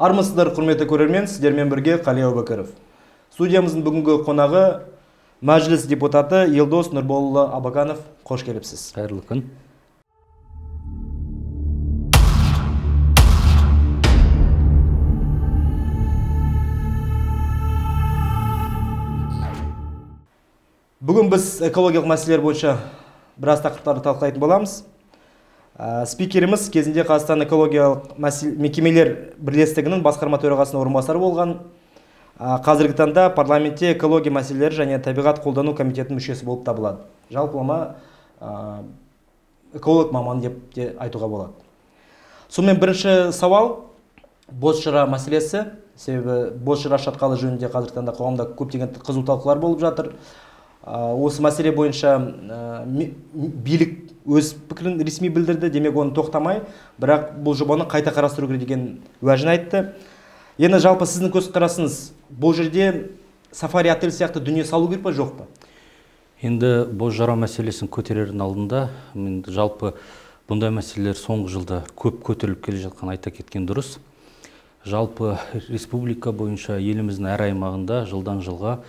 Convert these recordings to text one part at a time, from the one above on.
Армысыздар, құрметті көрермен, сіздермен бірге Қали Әубәкіров. Студиямыздың бүгінгі қонағы мәжіліс депутаты Елдос Нұрболұлы Абаканов. Қош келіпсіз. Қайырлы күн. Бүгін біз экологиялық мәселелер бойынша біраз тақырыптарды талқылайтын боламыз. Спикеріміз кезінде Қазақстан экологиялық мекемелер бірлестігінің басқарма төрағасының орынбасары болған. Қазіргі таңда парламентте экология мәселелері және табиғат қолдану комитетінің мүшесі болып табылады. Жалпылама эколог маман деп те айтуға болады. Сонымен бірінші сауал бозжыра мәселесі. Себебі бозжыра шатқалы жөнінде қазіргі таңда қоғамда көптеген қызу талқылар болып жатыр. Осы мәселе бойынша билік өз пікірін ресми білдірді, демек оны тоқтамай, бірақ бұл жобаны қайта қарастыру керек деген уәжін айтты. Енді жалпы сіздің көзқарасыңыз, бұл жерде сафари отель сияқты дүние салу керек па, жоқ па? Енді бозжыра мәселесін көтерердің алдында, жалпы бұндай мәселелер соңғы жылда көп көтеріліп келе жатқан айта кеткен дұрыс. Жалпы республика бойынша еліміздің әр аймағында жылдан жылға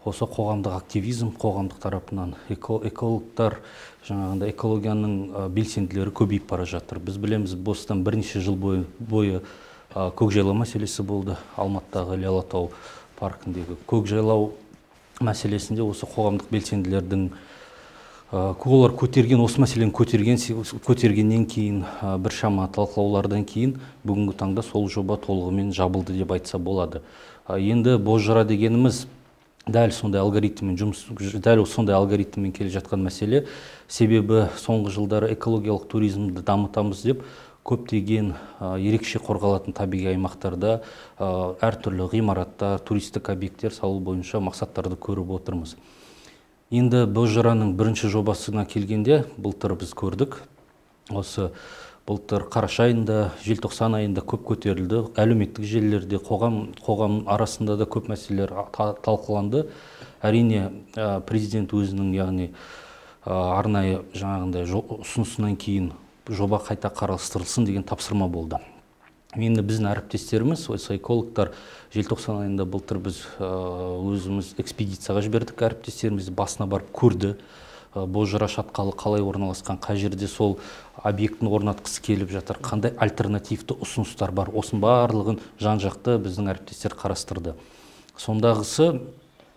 осы қоғамдық активизм, қоғамдық тарапынан экологтар, жаңағында экологияның белсенділері көбейіп бара жатыр. Біз білеміз, осыдан бірнеше жыл бойы көкжайлау мәселесі болды. Алматыдағы Іле Алатау паркіндегі көкжайлау мәселесінде осы қоғамдық белсенділердің олар көтерген, осы мәселені көтергеннен кейін, біршама талқылаулардан кейін, бүгінгі таңда сол жоба толығымен жабылды деп айтса болады. Енді бозжыра дегеніміз дәл сондай алгоритммен келе жатқан мәселе. Себебі соңғы жылдары экологиялық туризмді дамытамыз деп көптеген ерекше қорғалатын табиғи аймақтарда әртүрлі ғимараттар, туристік объекттер салу бойынша мақсаттарды көріп отырмыз. Енді бозжыраның бірінші жобасына келгенде былтыр біз көрдік. Осы былтыр қараша айында, желтоқсан айында көп көтерілді. Әлеуметтік желілерде, қоғам арасында да көп мәселелер талқыланды. Әрине, президент өзінің, яғни арнайы жаңағындай ұсынысынан кейін жоба қайта қарастырылсын деген тапсырма болды. Енді біздің әріптестеріміз, осы экологтар, желтоқсан айында былтыр біз өзіміз экспедицияға жібердік, әріптестеріміз басына барып көрді. Бозжыра шатқалы қалай орналасқан, қай жерде сол объектін орнатқысы келіп жатыр, қандай альтернативті ұсыныстар бар. Осының барлығын жан-жақты біздің әріптестер қарастырды. Сондағысы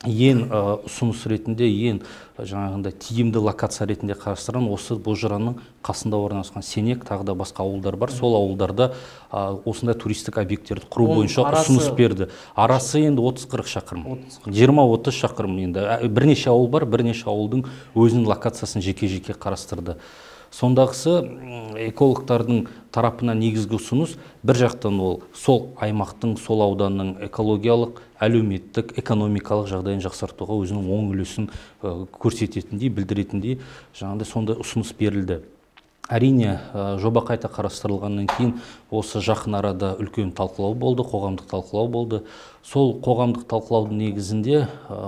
ең ұсыныс ретінде, ең жаңағында тиімді локация ретінде қарастырған осы бозжыраның қасында орналасқан Сенек, тағы да басқа ауылдар бар. Сол ауылдарда осындай туристік объекттерді құру бойынша ұсыныс берді. Арасы енді 30-40 шақырым. 20-30 шақырым енді. Бірнеше ауыл бар, бірнеше ауылдың өзінің локациясын жеке-жеке қарастырды. Сондағысы экологтардың тарапынан негізгі ұсыныс бір жақтан ол сол аймақтың, сол ауданның экологиялық, әлеуметтік, экономикалық жағдайын жақсартуға өзінің оң үлесін көрсететіндей, білдіретіндей жаңағыдай сондай ұсыныс берілді. Әрине, жоба қайта қарастырылғаннан кейін осы жақын арада үлкен талқылау болды, қоғамдық талқылау болды. Сол қоғамдық талқылаудың негізінде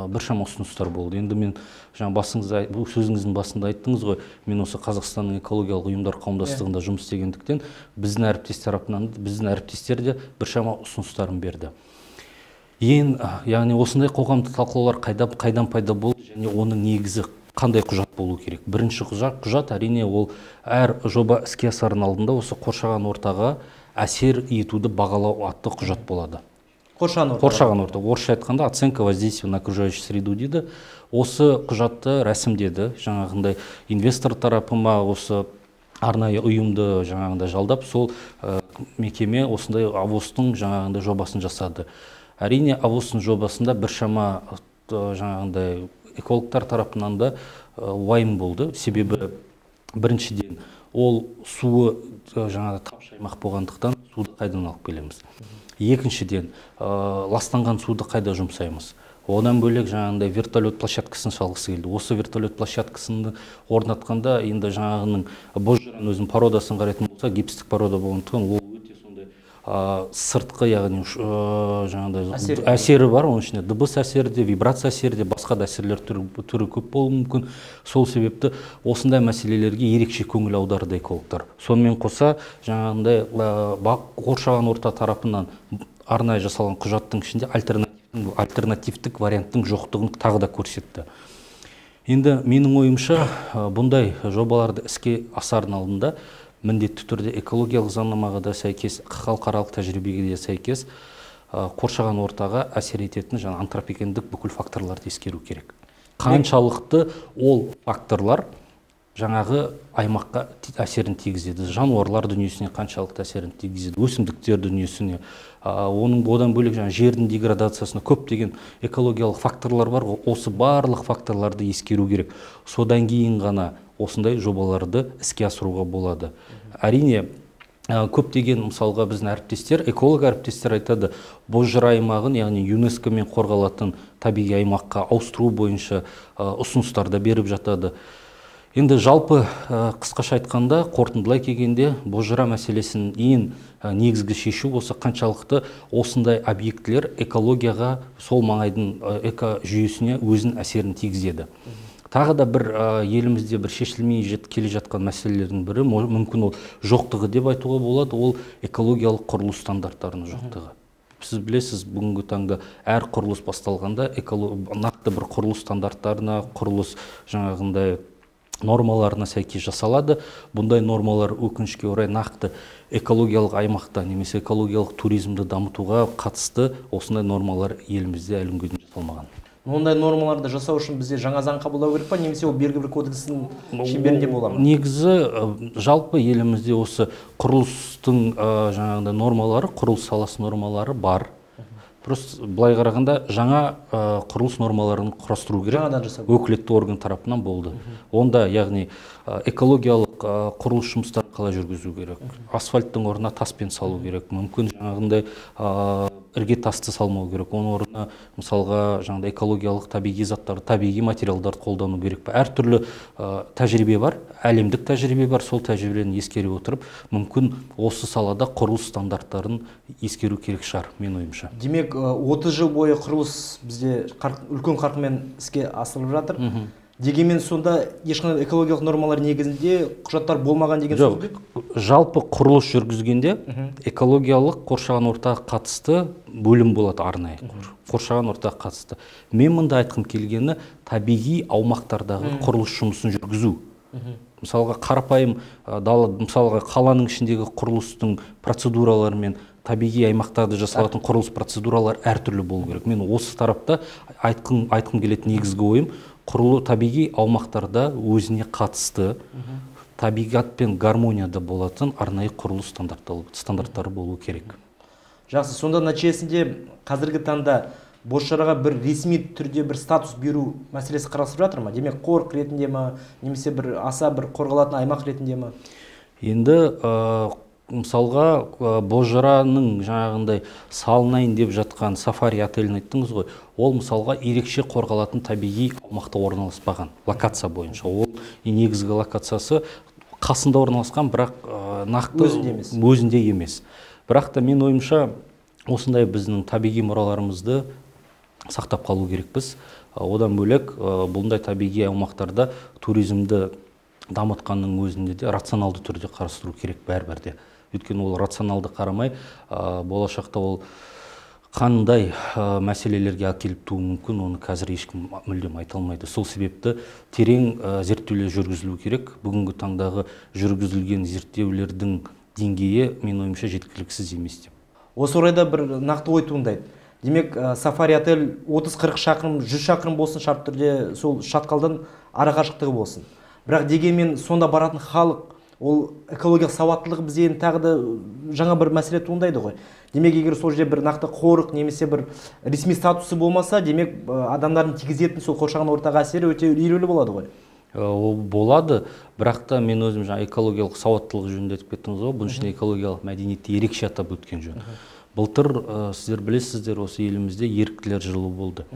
біршама ұсыныстар болды. Енді мен сөзіңіздің басында айттыңыз ғой, мен осы Қазақстанның экологиялық ұйымдар қауымдастығында жұмыс істегендіктен біздің әріптестер де біршама ұсыныстарын берді. Яғни осындай қоғамдық талқылаулар қайдан пайда болды және оның негізі қандай құжат болу керек? Бірінші құжат әрине ол әр жоба іске асардың алдында осы қоршаған ортаға әсер етуді бағалау атты құжат болады. Қоршаған орта. Орысша айтқанда оценка воздействия на окружающую среду дейді. Осы құжатты рәсімдеді. Жаңағындай инвестор тарапыма осы арнайы ұйымды жаңағындай жалдап, сол мекеме осындай АВОС-тың жаңағындай жобасын жасады. Әрине, АВОС-тың жобасында біршама жаңағындай экологтар тарапынан да уайым болды. Себебі біріншіден ол суы жаңағы тапшы аймақ болғандықтан суды қайдан алып келеміз. Екіншіден ластанған суды қайда жұмсаймыз. Одан бөлек жаңағындай вертолет площадкасын салғысы келді. Осы вертолет площадкасын орнатқанда енді жаңағының бозжыраның өзінің породасын қарайтын болса, гипстік порода болғандықтан ол өте сондай сыртқы, яғни жаңағыдай әсері бар, оның ішінде дыбыс әсері де, вибрация әсері де, басқа да әсерлер түрі көп болуы мүмкін. Сол себепті осындай мәселелерге ерекше көңіл аударды экологтар. Сонымен қоса жаңағындай қоршаған орта тарапынан арнайы жасалған құжаттың ішінде альтернативтік варианттың жоқтығын тағы да көрсетті. Енді менің ойымша бұндай жобаларды іске асардың алдында міндетті түрде экологиялық заңнамаға да сәйкес, халықаралық тәжірибеге де сәйкес қоршаған ортаға әсер ететін антропогендік бүкіл факторларды ескеру керек. Қаншалықты ол факторлар жаңағы аймаққа әсерін тигізеді, жануарлар дүниесіне қаншалықты әсерін тигізеді, өсімдіктер дүниесіне, одан бөлек жердің деградациясына көптеген экологиялық факторлар бар. Осы барлық факторларды ескеру керек. Содан кейін ғана осындай жобаларды іске асыруға болады. Әрине, көптеген мысалға біздің әріптестер, эколог әріптестер айтады, Бозжыра аймағын, яғни ЮНЕСКО мен қорғалатын табиғи аймаққа ауыстыру бойынша ұсыныстар да беріп жатады. Енді жалпы қысқаша айтқанда, қорытындылай келгенде, Бозжыра мәселесінің ең негізгі шешу осы қаншалықты осындай объектілер экологияға, сол маңайдың экожүйесіне өзінің әсерін тигізеді. Тағы да бір елімізде бір шешілмей келе жатқан мәселелердің бірі, мүмкін ол жоқтығы деп айтуға болады, ол экологиялық құрылыс стандарттарының жоқтығы. Сіз білесіз, бүгінгі таңда әр құрылыс басталғанда нақты бір құрылыс стандарттарына, құрылыс жаңағындай нормаларына сәйкес жасалады. Бұндай нормалар өкінішке орай нақты экологиялық аймақта немесе экологиялық туризмді дамытуға қатысты осындай нормалар елімізде әлі күнге дейін жасалмаған. Ондай нормаларды жасау үшін бізде жаңа заң қабылдау керек па, немесе ол белгілі бір кодекстің шеңберінде бола ма? Негізі жалпы елімізде осы құрылыстың жаңағындай нормалары, құрылыс саласы нормалары бар. Просто былай қарағанда жаңа құрылыс нормаларын құрастыру керек. Өкілетті орган тарапынан болды. Онда, яғни экологиялық құрылыс жұмыстарын қалай жүргізу керек? Асфальттың орнына таспен салу керек. Мүмкін жаңағындай ірге тасты салмау керек. Оның орнына мысалға жаңағындай экологиялық табиғи заттар, табиғи материалдарды қолдану керек пе? Әртүрлі тәжірибе бар, әлемдік тәжірибе бар. Сол тәжірибені ескере отырып, мүмкін осы салада құрылыс стандарттарын ескеру керек шығар, мен ойымша. Демек, 30 жыл бойы құрылыс бізде үлкен қарқынмен іске асырылып жатыр. Дегенмен сонда ешқандай экологиялық нормалар негізінде құжаттар болмаған деген сөз бе? Жалпы құрылыс жүргізгенде экологиялық қоршаған ортаға қатысты бөлім болады, арнайы қоршаған ортаға қатысты. Мен мұнда айтқым келгені табиғи аумақтардағы құрылыс жұмысын жүргізу. Мысалға қарапайым мысалға қаланың ішіндегі құрылыстың процедуралары мен табиғи аймақтарда жасалатын құрылыс процедуралар әртүрлі болу керек. Мен осы тарапта айтқым келетін негізгі ойым, табиғи аумақтарда өзіне қатысты табиғатпен гармонияда болатын арнайы құрылыс стандарттары болу керек. Жақсы, сонда нәтижесінде қазіргі таңда Бозжыраға бір ресми түрде бір статус беру мәселесі қарастырылып жатыр ма? Демек, қорық ретінде ма, немесе бір аса бір қорғалатын аймақ ретінде ма? Енді мысалға Бозжыраның жаңағындай салынайын деп жатқан сафари отелін айттыңыз ғой, ол мысалға ерекше қорғалатын табиғи аумақта орналаспаған локация бойынша. Ол негізгі локациясы қасында орналасқан, бірақ нақты өзінде емес. Бірақ та мен ойымша осындай біздің табиғи мұраларымызды сақтап қалу керекпіз. Одан бөлек бұндай табиғи аумақтарда туризмді дамытқанның өзінде де рационалды түрде қарастыру керек бәрібірде. Өйткені ол рационалды қарамай, болашақта ол қандай мәселелерге әкеліп туы мүмкін, оны қазір ешкім мүлдем айта алмайды. Сол себепті терең зерттеулер жүргізілу керек. Бүгінгі таңдағы жүргізілген зерттеулердің деңгейі мен ойымша жеткіліксіз емес деп. Осы орайда бір нақты ой туындайды. Демек, сафари отель 30-40 шақырым, 100 шақырым болсын, шарт түрде сол шатқалдан ара қашықтығы болсын. Бірақ дегенмен сонда баратын халық, ол экологиялық сауаттылығы бізде тағы да жаңа бір мәселе туындайды ғой. Демек, егер сол жерде бір нақты қорық немесе бір ресми статусы болмаса, демек адамдардың тигізетін сол қоршаған ортаға әсері өте елеулі болады ғой. Ол болады, бірақ та мен өзім экологиялық сауаттылық жөнінде айтып кеттіңіз ғой, бұның ішінде экологиялық мәдениетті ерекше атап өткен жөн. Былтыр сіздер білесіздер, осы елімізде еріктілер жылы болды.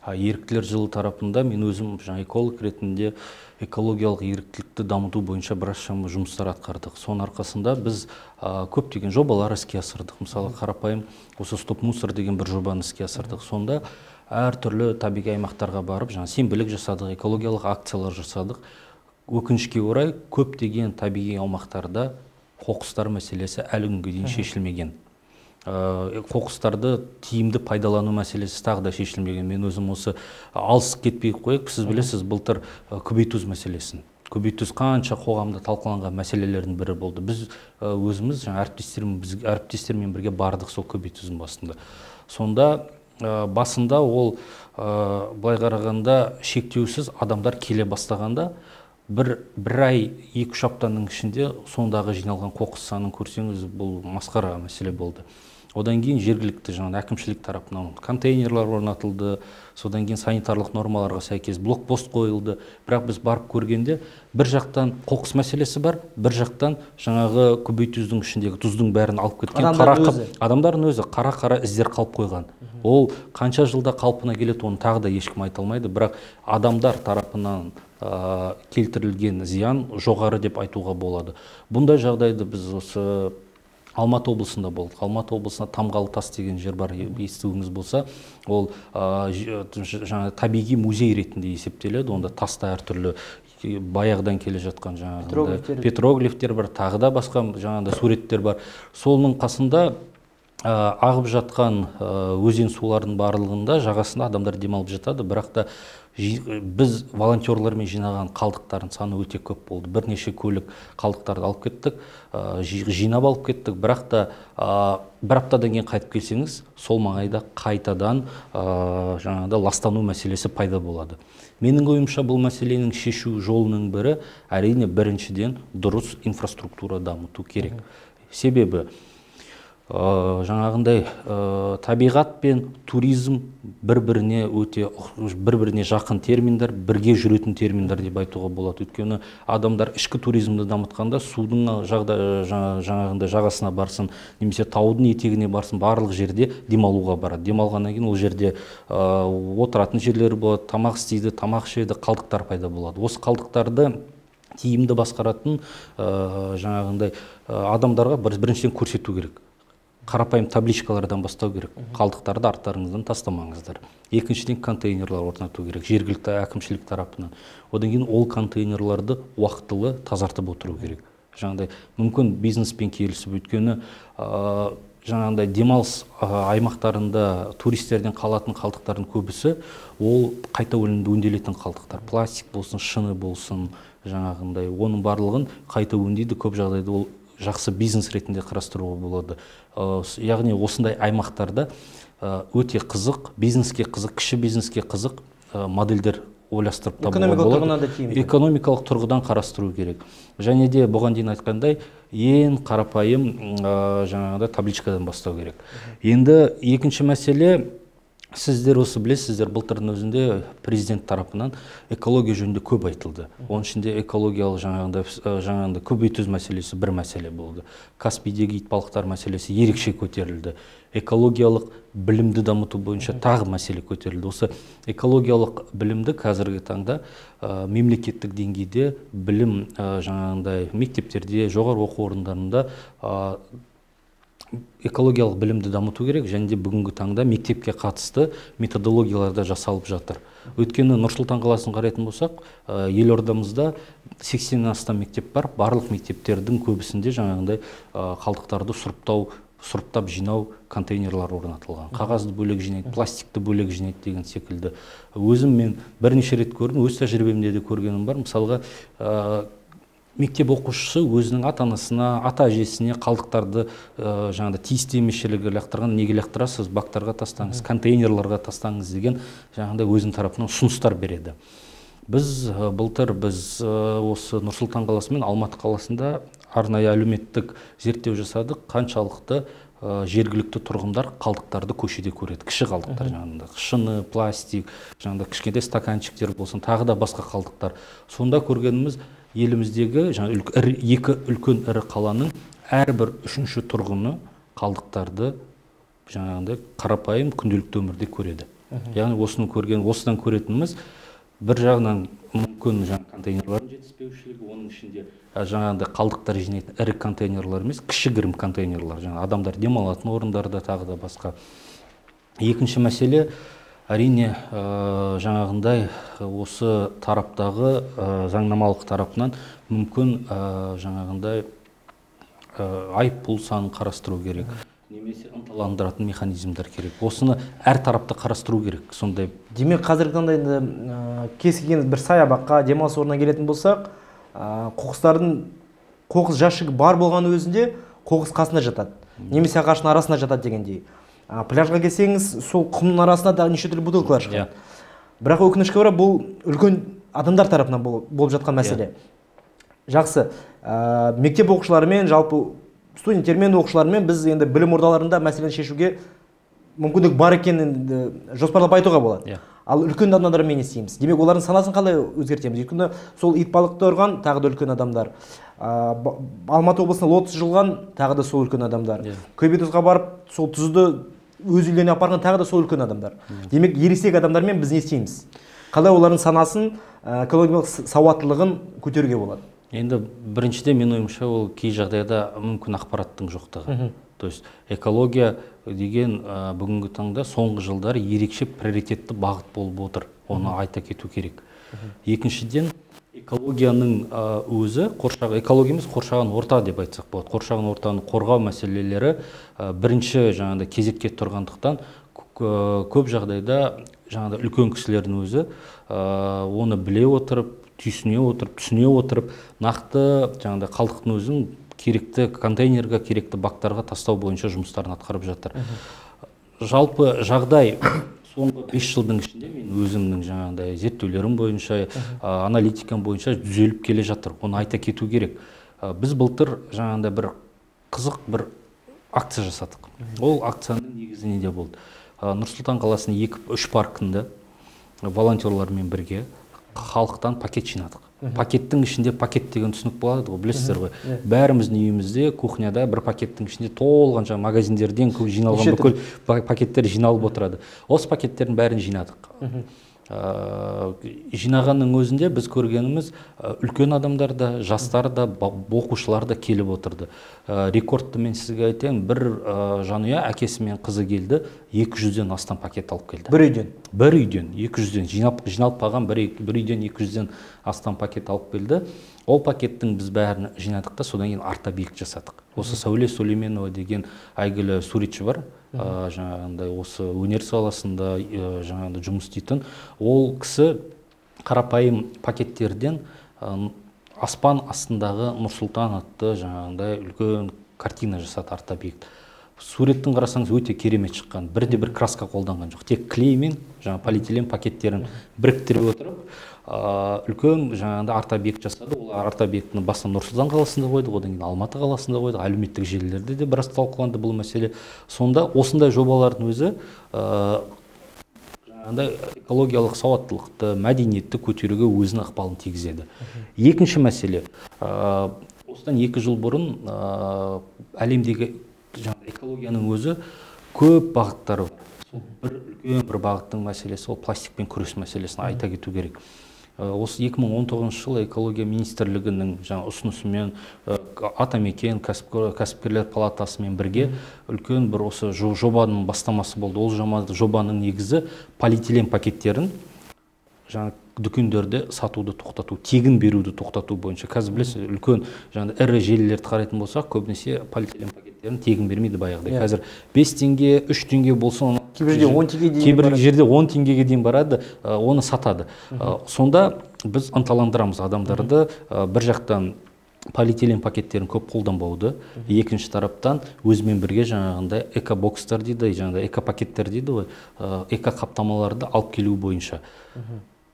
Еріктілер жылы тарапында мен өзім жаңа эколог ретінде экологиялық еріктілікті дамыту бойынша біраз жұмыстар атқардық. Соның арқасында біз көптеген жобалар іске асырдық. Мысалы, қарапайым осы стоп мусор деген бір жобаны іске асырдық. Сонда әртүрлі табиғи аймақтарға барып, жаңа сенбілік жасадық, экологиялық акциялар жасадық. Өкінішке орай, көптеген табиғи аумақтарда қоқыстар мәселесі әлі күнге дейін шешілмеген. Қоқыстарды тиімді пайдалану мәселесі тағы да шешілмеген. Мен өзім осы алыс кетпей қойып, сіз білесіз, былтыр көбейтөз мәселесін. Көбейтөз қанша қоғамда талқыланған мәселелердің бірі болды. Біз өзіміз әріптестермен бірге бардық сол көбейтөздің басында. Сонда басында ол былай қарағанда шектеусіз адамдар келе бастағанда бір ай, 2-3 аптаның ішінде сондағы жиналған қоқыс санын көрсеңіз, бұл масқара мәселе болды. Одан кейін жергілікті әкімшілік тарапынан контейнерлар орнатылды, содан кейін санитарлық нормаларға сәйкес блокпост қойылды. Бірақ біз барып көргенде бір жақтан қоқыс мәселесі бар, бір жақтан жаңағы көбейтөздің ішіндегі тұздың бәрін алып кеткен адамдардың өзі қара іздер қалып қойған. Ол қанша жылда қалпына келеді, оны тағы да ешкім айта алмайды, бірақ адамдар тарапынан келтірілген зиян жоғары деп айтуға болады. Бұндай жағдайды біз осы Алматы облысында болдық. Алматы облысында Тамғалы тас деген жер бар, естуіңіз болса, ол табиғи музей ретінде есептеледі. Онда таста әртүрлі баяғыдан келе жатқан петроглифтер бар, тағы да басқа суреттер бар. Солының қасында ағып жатқан өзен сулардың барлығында жағасында адамдар демалып жатады, бірақ та біз волонтерлармен жинаған қалдықтардың саны өте көп болды. Бірнеше көлік қалдықтарды алып кеттік, жинап алып кеттік, бірақ та бір аптадан кейін қайтып келсеңіз, сол маңайда қайтадан ластану мәселесі пайда болады. Менің ойымша бұл мәселенің шешу жолының бірі әрине біріншіден дұрыс инфраструктура дамыту керек. Себебі жаңағындай табиғат пен туризм бір-біріне жақын терминдер, бірге жүретін терминдер деп айтуға болады. Өйткені адамдар ішкі туризмді дамытқанда судың жағасына барсын, немесе таудың етегіне барсын, барлық жерде демалуға барады. Демалғаннан кейін ол жерде отыратын жерлері болады, тамақ істейді, тамақ ішеді, қалдықтар пайда болады. Осы қалдықтарды тиімді басқаратын адамдарға біріншіден көрсету керек. Қарапайым табличкалардан бастау керек. Қалдықтарды арттарыңыздан тастамаңыздар. Екіншіден контейнерлар орнату керек, жергілікті әкімшілік тарапынан. Одан кейін ол контейнерларды уақытылы тазартып отыру керек. Мүмкін бизнеспен келісіп, өйткені демалыс аймақтарында туристерден қалатын қалдықтардың көбісі ол қайта өңделетін қалдықтар. Пластик болсын, шыны болсын, оның барлығын қайта өңдейді. Көп жағдайда ол жақсы бизнес ретінде қарастыруға болады. Яғни осындай аймақтарда өте қызық, бизнеске қызық, кіші бизнеске қызық модельдер ойластырып табуға болады. Экономикалық тұрғыдан қарастыру керек. Және де бұған дейін айтқандай, ең қарапайым табличкадан бастау керек. Енді екінші мәселе, сіздер осы білесіздер, былтырдың өзінде президент тарапынан экология жөнінде көп айтылды. Оның ішінде экологиялық көбейтөз мәселесі бір мәселе болды. Каспийдегі итбалықтар мәселесі ерекше көтерілді. Экологиялық білімді дамыту бойынша тағы мәселе көтерілді. Осы экологиялық білімді қазіргі таңда мемлекеттік деңгейде білім мектептерде, жоғары оқу орындарында экологиялық білімді дамыту керек, және де бүгінгі таңда мектепке қатысты методологияларда жасалып жатыр. Өйткені Нұр-Сұлтан қаласын қарайтын болсақ, елордамызда 80-нен астам мектеп бар. Барлық мектептердің көбісінде қалдықтарды сұрыптап жинау контейнерлар орнатылған. Қағазды бөлек жинайды, пластикті бөлек жинайды деген секілді. Өзім мен бірнеше рет көрдім, өз тәжірибемде де көргенім бар. Мысалға, мектеп оқушысы өзінің ата-анасына, ата-әжесіне қалдықтарды тиісті емес жерлерге лақтырған, неге лақтырасыз, бактарға тастаңыз, контейнерларға тастаңыз деген өзінің тарапынан ұсыныстар береді. Былтыр біз осы Нұр-Сұлтан қаласы мен Алматы қаласында арнайы әлеуметтік зерттеу жасадық, қаншалықты жергілікті тұрғындар қалдықтарды көшеде көреді. Кіші қалдықтар, шыны, пластик, кішкентай стаканчиктер болсын, тағы да басқа қалдықтар. Сонда көргеніміз, еліміздегі екі үлкен ірі қаланың әрбір үшінші тұрғыны қалдықтарды жаңағындай қарапайым күнделікті өмірде көреді. Яғни осыдан көретініміз бір жағынан мүмкін контейнерлардың жетіспеушілігі, оның ішінде жаңағындай қалдықтар жинайтын ірі контейнерлар емес, кішігірім контейнерлар, адамдар демалатын орындарда, тағы да басқа. Екінші мәселе, әрине жаңағындай осы тараптағы заңнамалық тарапынан мүмкін жаңағындай айыппұл санын қарастыру керек, немесе ынталандыратын механизмдер керек. Осыны әр тарапта қарастыру керек. Сондай. Демек, қазіргі таңда енді кез келген бір саябаққа, демалыс орнына келетін болсақ, қоқыс жәшігі бар болған өзінде қоқыс қасында жатады, немесе ағаштың арасында жатады дегендей. Пляжға келсеңіз, сол құмның арасында да неше түрлі бутылкалар шығады. Бірақ өкінішке орай бұл үлкен адамдар тарапынан болып жатқан мәселе. Жақсы, мектеп оқушыларымен, жалпы студенттермен, оқушылармен біз енді білім ордаларында мәселені шешуге мүмкіндік бар екенін жоспарлап айтуға болады. Ал үлкен адамдармен не істейміз? Демек, олардың санасын қалай өзгертеміз? Өйткені сол итбалықты ұрған тағы да үлкен адамдар, Алматы облысына лотос жылған тағы да сол үлкен адамдар, Көбетұзға барып сол тұзды өз үйлеріне апарған тағы да сол үлкен адамдар. Демек, ересек адамдармен біз не істейміз? Қалай олардың санасын, экологиялық сауаттылығын көтеруге болады? Енді біріншіден мен ойымша ол кей жағдайда мүмкін ақпараттың жоқтығы. То есть экология деген бүгінгі таңда соңғы жылдары ерекше приоритетті бағыт болып отыр. Оны айта кету керек. Екіншіден, экологияның өзі, экология емес, қоршаған орта деп айтсақ болады. Қоршаған ортаны қорғау мәселелері бірінші жаңағыдай кезекке тұрғандықтан көп жағдайда жаңағыдай үлкен кісілердің өзі оны біле отырып, түсіне отырып, нақты жаңағыдай қалдықтың өзін керекті контейнерға, керекті бактарға тастау бойынша жұмыстарын атқарып жатыр. Жалпы жағдай соңғы 5 жылдың ішінде мен өзімнің жаңағыдай зерттеулерім бойынша, аналитикам бойынша түзеліп келе жатыр. Оны айта кету керек. Біз былтыр жаңағыдай бір қызық бір акция жасадық. Ол акцияның негізі неде болды? Нұр-Сұлтан қаласының 2-3 паркында волонтерлармен бірге халықтан пакет жинадық. Пакеттің ішінде пакет деген түсінік болады, білесіздер ғой. Бәріміздің үйімізде, кухняда бір пакеттің ішінде толған магазиндерден жиналған бүкіл пакеттер жиналып отырады. Осы пакеттердің бәрін жинадық. Жинағанның өзінде біз көргеніміз үлкен адамдар да, жастар да, оқушылар да келіп отырды. Рекордты мен сізге айтайын, бір жанұя әкесі мен қызы келді, 200-ден астам пакет алып келді. Бір үйден? Бір үйден, 200-ден. Жиналып қалған бір үйден 200-ден астам пакет алып келді. Ол пакеттің біз бәрін жинадық та, содан кейін арт-объект жасадық. Осы Сәуле Сүлейменова деген әйгілі суретші бар, жаңағындай осы өнер саласында жаңағындай жұмыс істейтін. Ол кісі қарапайым пакеттерден аспан астындағы Нұр-Сұлтан атты жаңағындай үлкен картина жасады, арт-объект. Суреттің қарасаңыз өте керемет шыққан. Бірде-бір краска қолданған жоқ. Тек клей мен полиэтилен пакеттерін біріктіре отырып, үлкен жаңағындай арт-объект жасады. Ол арт-объектіні басынан Нұр-Сұлтан қаласында қойдық, одан кейін Алматы қаласында қойдық, әлеуметтік желілерде де біраз талқыланды бұл мәселе. Сонда осындай жобалардың өзі жаңағындай экологиялық сауаттылықты, мәдениетті көтеруге өзінің ықпалын тигізеді. Екінші мәселе, осыдан 2 жыл бұрын әлемдегі экологияның өзі көп бағыттары бар. Үлкен бір бағыттың мәселесі ол пластикпен күрес мәселесін айта кету керек. Осы 2019 жылы экология министрлігінің ұсынысымен Атамекен кәсіпкерлер палатасымен бірге үлкен бір осы жобаның бастамасы болды. Ол жобаның негізі полиэтилен пакеттерін дүкендерде сатуды тоқтату, тегін беруді тоқтату бойынша. Қазір білесіз, үлкен ірі желілерді қарайтын болсақ, көбінесе полиэтилен пакеттерін тегін бермейді баяғыдай. Қазір 5 теңге, 3 теңге болсын, кейбір жерде 10 теңгеге дейін барады, оны сатады. Сонда біз ынталандырамыз адамдарды бір жақтан полиэтилен пакеттерін көп қолданбауды, екінші тараптан өзімен бірге жаңағындай эко-бокстар дейді, жаңағындай эко-пакеттер дейді ғой, эко-қаптамаларды алып келу бойынша.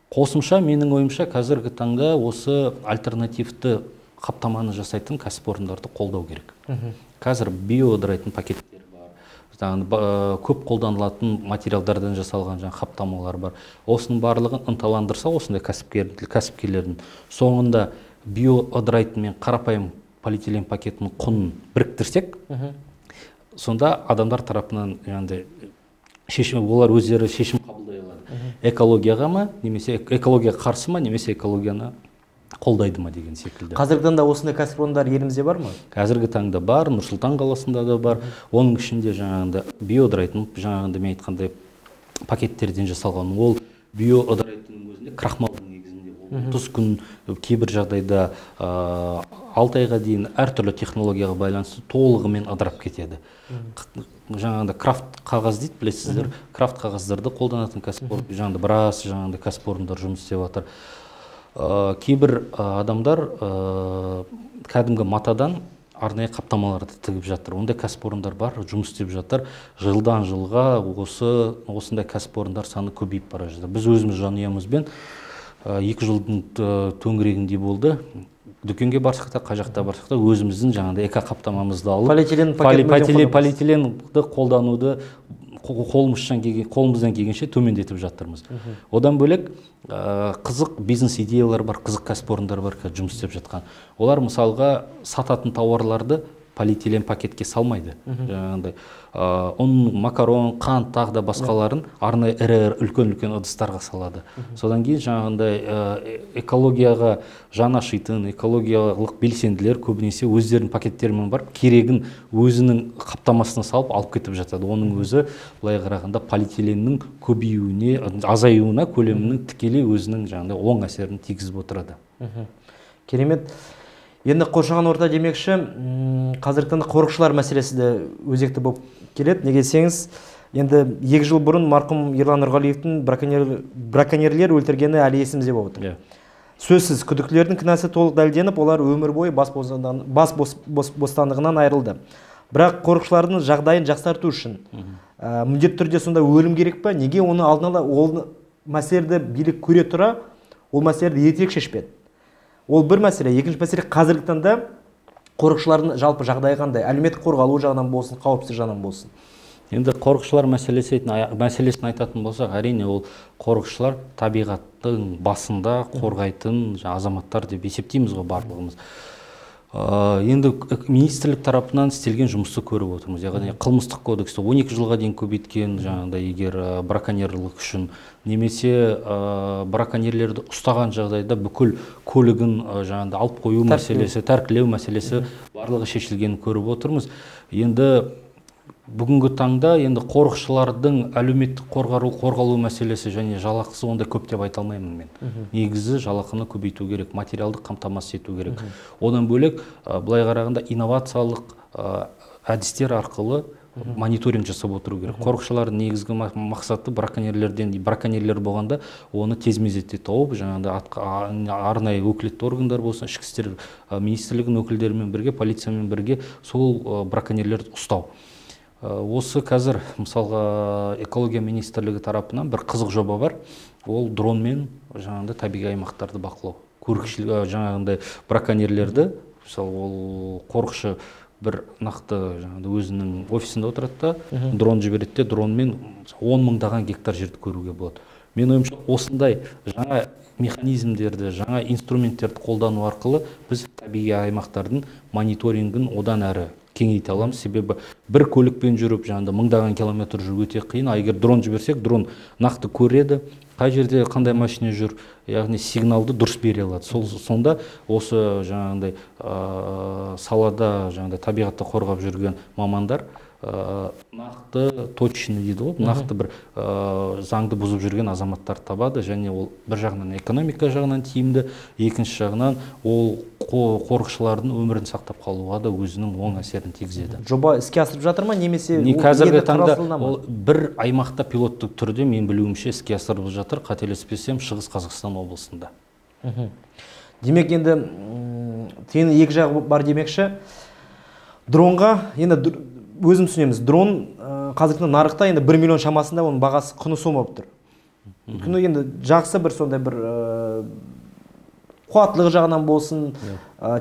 Қосымша, менің ойымша, қазіргі таңда осы альтернативті қаптаманы жасайтын кәсіпорындарды қолдау керек. Қазір биоодырайтын пакеттер бар, көп қолданылатын материалдардан жасалған қаптамалар бар. Осының барлығын ынталандырса, осындай кәсіпкерлердің соңында биоодырайтын мен қарапайым полиэтилен пакетінің құнын біріктірсек, сонда адамдар тарапынан жаңағыдай шешім, олар өздері шешім қабылдай алады. Экологияға ма, немесе экологияға қарсы ма, немесе экологияны қолдайды ма деген секілді. Қазіргі таңда осындай кәсіпорындар елімізде бар ма? Қазіргі таңда бар, Нұр-Сұлтан қаласында да бар. Оның ішінде жаңағында биоыдырайтын, жаңағында мен айтқандай пакеттерден жасалған, ол биоыдырайтынның өзінде крахмалдың негізінде ол 30 күн, кейбір жағдайда 6 айға дейін әртүрлі технологияға байланысты толығымен ыдырап кетеді. Жаңағында крафт қағаз дейді, білесіздер, крафт қағаздарды қолданатын кәсіпорын, жаңағында біраз жаңағында кәсіпорындар жұмыс істеп жатыр. Кейбір адамдар кәдімгі матадан арнайы қаптамаларды тігіп жатыр. Ондай кәсіпорындар бар, жұмыс істеп жатыр. Жылдан жылға осындай кәсіпорындар саны көбейіп бара жатыр. Біз өзіміз жанұямызбен 2 жылдың төңірегінде болды. Дүкенге барсақ та, қай жақта барсақ та өзіміздің жаңағыдай эко қаптамамызды алып, полиэтиленді қолдануды қолымыздан келгенше төмендетіп жатырмыз. Одан бөлек қызық бизнес идеялар бар, қызық кәсіпорындар бар, жұмыс істеп жатқан. Олар мысалға сататын тауарларды полиэтилен пакетке салмайды. Жаңағыдай ұн, макарон, қант, тағы да басқаларын арнайы үлкен-үлкен ыдыстарға салады. Содан кейін жаңағындай экологияға жан ашитын, экологиялық белсенділер көбінесе өздерінің пакеттерімен барып, керегін өзінің қаптамасына салып алып кетіп жатады. Оның өзі былай қарағанда полиэтиленнің көбеюіне, азаюына көлемінің тікелей өзінің жаңағындай оң әсерін тигізіп отырады. Керемет. Енді қоршаған орта демекші, қазіргі таңда қорықшылар мәселесі де өзекті болып келеді. Неге десеңіз, енді 2 жыл бұрын марқұм Ерлан Нұрғалиевтің браконьерлер өлтіргені әлі есімізде болып отыр. Сөзсіз, күдіктілердің кінәсі толық дәлелденіп, олар өмір бойы бас бостандығынан айырылды. Бірақ қорықшылардың жағдайын жақсарту үшін міндетті түрде сонда өлім керек па? Неге оны алдын ала ол мәселелерді билік көре тұра, ол мәселелерді ертерек шешпеді? Ол бір мәселе. Екінші мәселе, қазіргі таңда қорықшылардың жалпы жағдайы қандай? Әлеуметтік қорғалу жағынан болсын, қауіпсіз жағынан болсын. Енді қорықшылар мәселесін айтатын болсақ, әрине ол қорықшылар табиғаттың басында қорғайтын азаматтар деп есептейміз ғой барлығымыз. Енді министрлік тарапынан істелген жұмысты көріп отырмыз. Яғни қылмыстық кодексті 12 жылға дейін көбейткен, жаңағыдай егер браконьерлік үшін немесе браконьерлерді ұстаған жағдайда бүкіл көлігін жаңағыдай алып қою мәселесі, тәркілеу мәселесі барлығы шешілгенін көріп отырмыз. Енді бүгінгі таңда енді қорықшылардың әлеуметтік қорғалу мәселесі және жалақысы онда көп деп айта алмаймын мен. Негізі жалақыны көбейту керек, материалдық қамтамасыз ету керек. Одан бөлек былай қарағанда инновациялық әдістер арқылы мониторинг жасап отыру керек. Қорықшылардың негізгі мақсаты браконьерлер болғанда оны тез мезетте тауып, жаңағыдай арнайы өкілетті органдар болсын, ішкі істер министрлігінің өкілдерімен бірге, полициямен бірге сол браконьерлерді ұстау. Осы қазір мысалға экология министрлігі тарапынан бір қызық жоба бар. Ол дронмен жаңағыдай табиғи аймақтарды бақылау. Көрікшілік жаңағыдай браконьерлерді, мысалы ол қорықшы бір нақты өзінің офисінде отырады да, дрон жібереді де, дронмен 10 мыңдаған гектар жерді көруге болады. Мен ойымша осындай жаңа механизмдерді, жаңа инструменттерді қолдану арқылы біз табиғи аймақтардың мониторингін одан әрі кеңейте аламыз. Себебі бір көлікпен жүріп, жаңағыдай мыңдаған километр жүру өте қиын. Егер дрон жіберсек, дрон нақты көреді, қай жерде қандай машина жүр, яғни сигналды дұрыс бере алады. Сонда осы жаңағыдай салада жаңағыдай табиғатты қорғап жүрген мамандар нақты точно дейді ғой, нақты бір заңды бұзып жүрген азаматтар табады, және ол бір жағынан экономика жағынан тиімді, екінші жағынан ол қорықшылардың өмірін сақтап қалуға да өзінің оң әсерін тигізеді. Жоба іске асырып жатыр ма, немесе қазіргі таңда ол бір аймақта пилоттық түрде мен білуімше іске асырылып жатыр, қателеспесем Шығыс Қазақстан облысында. Демек енді теңі екі жағы бар демекші. Дронға енді өзім түсінеміз, дрон қазіргі нарықта енді 1 миллион шамасында оның бағасы құны сом болып тұр. Күні енді жақсы бір сондай бір қуаттылығы жағынан болсын,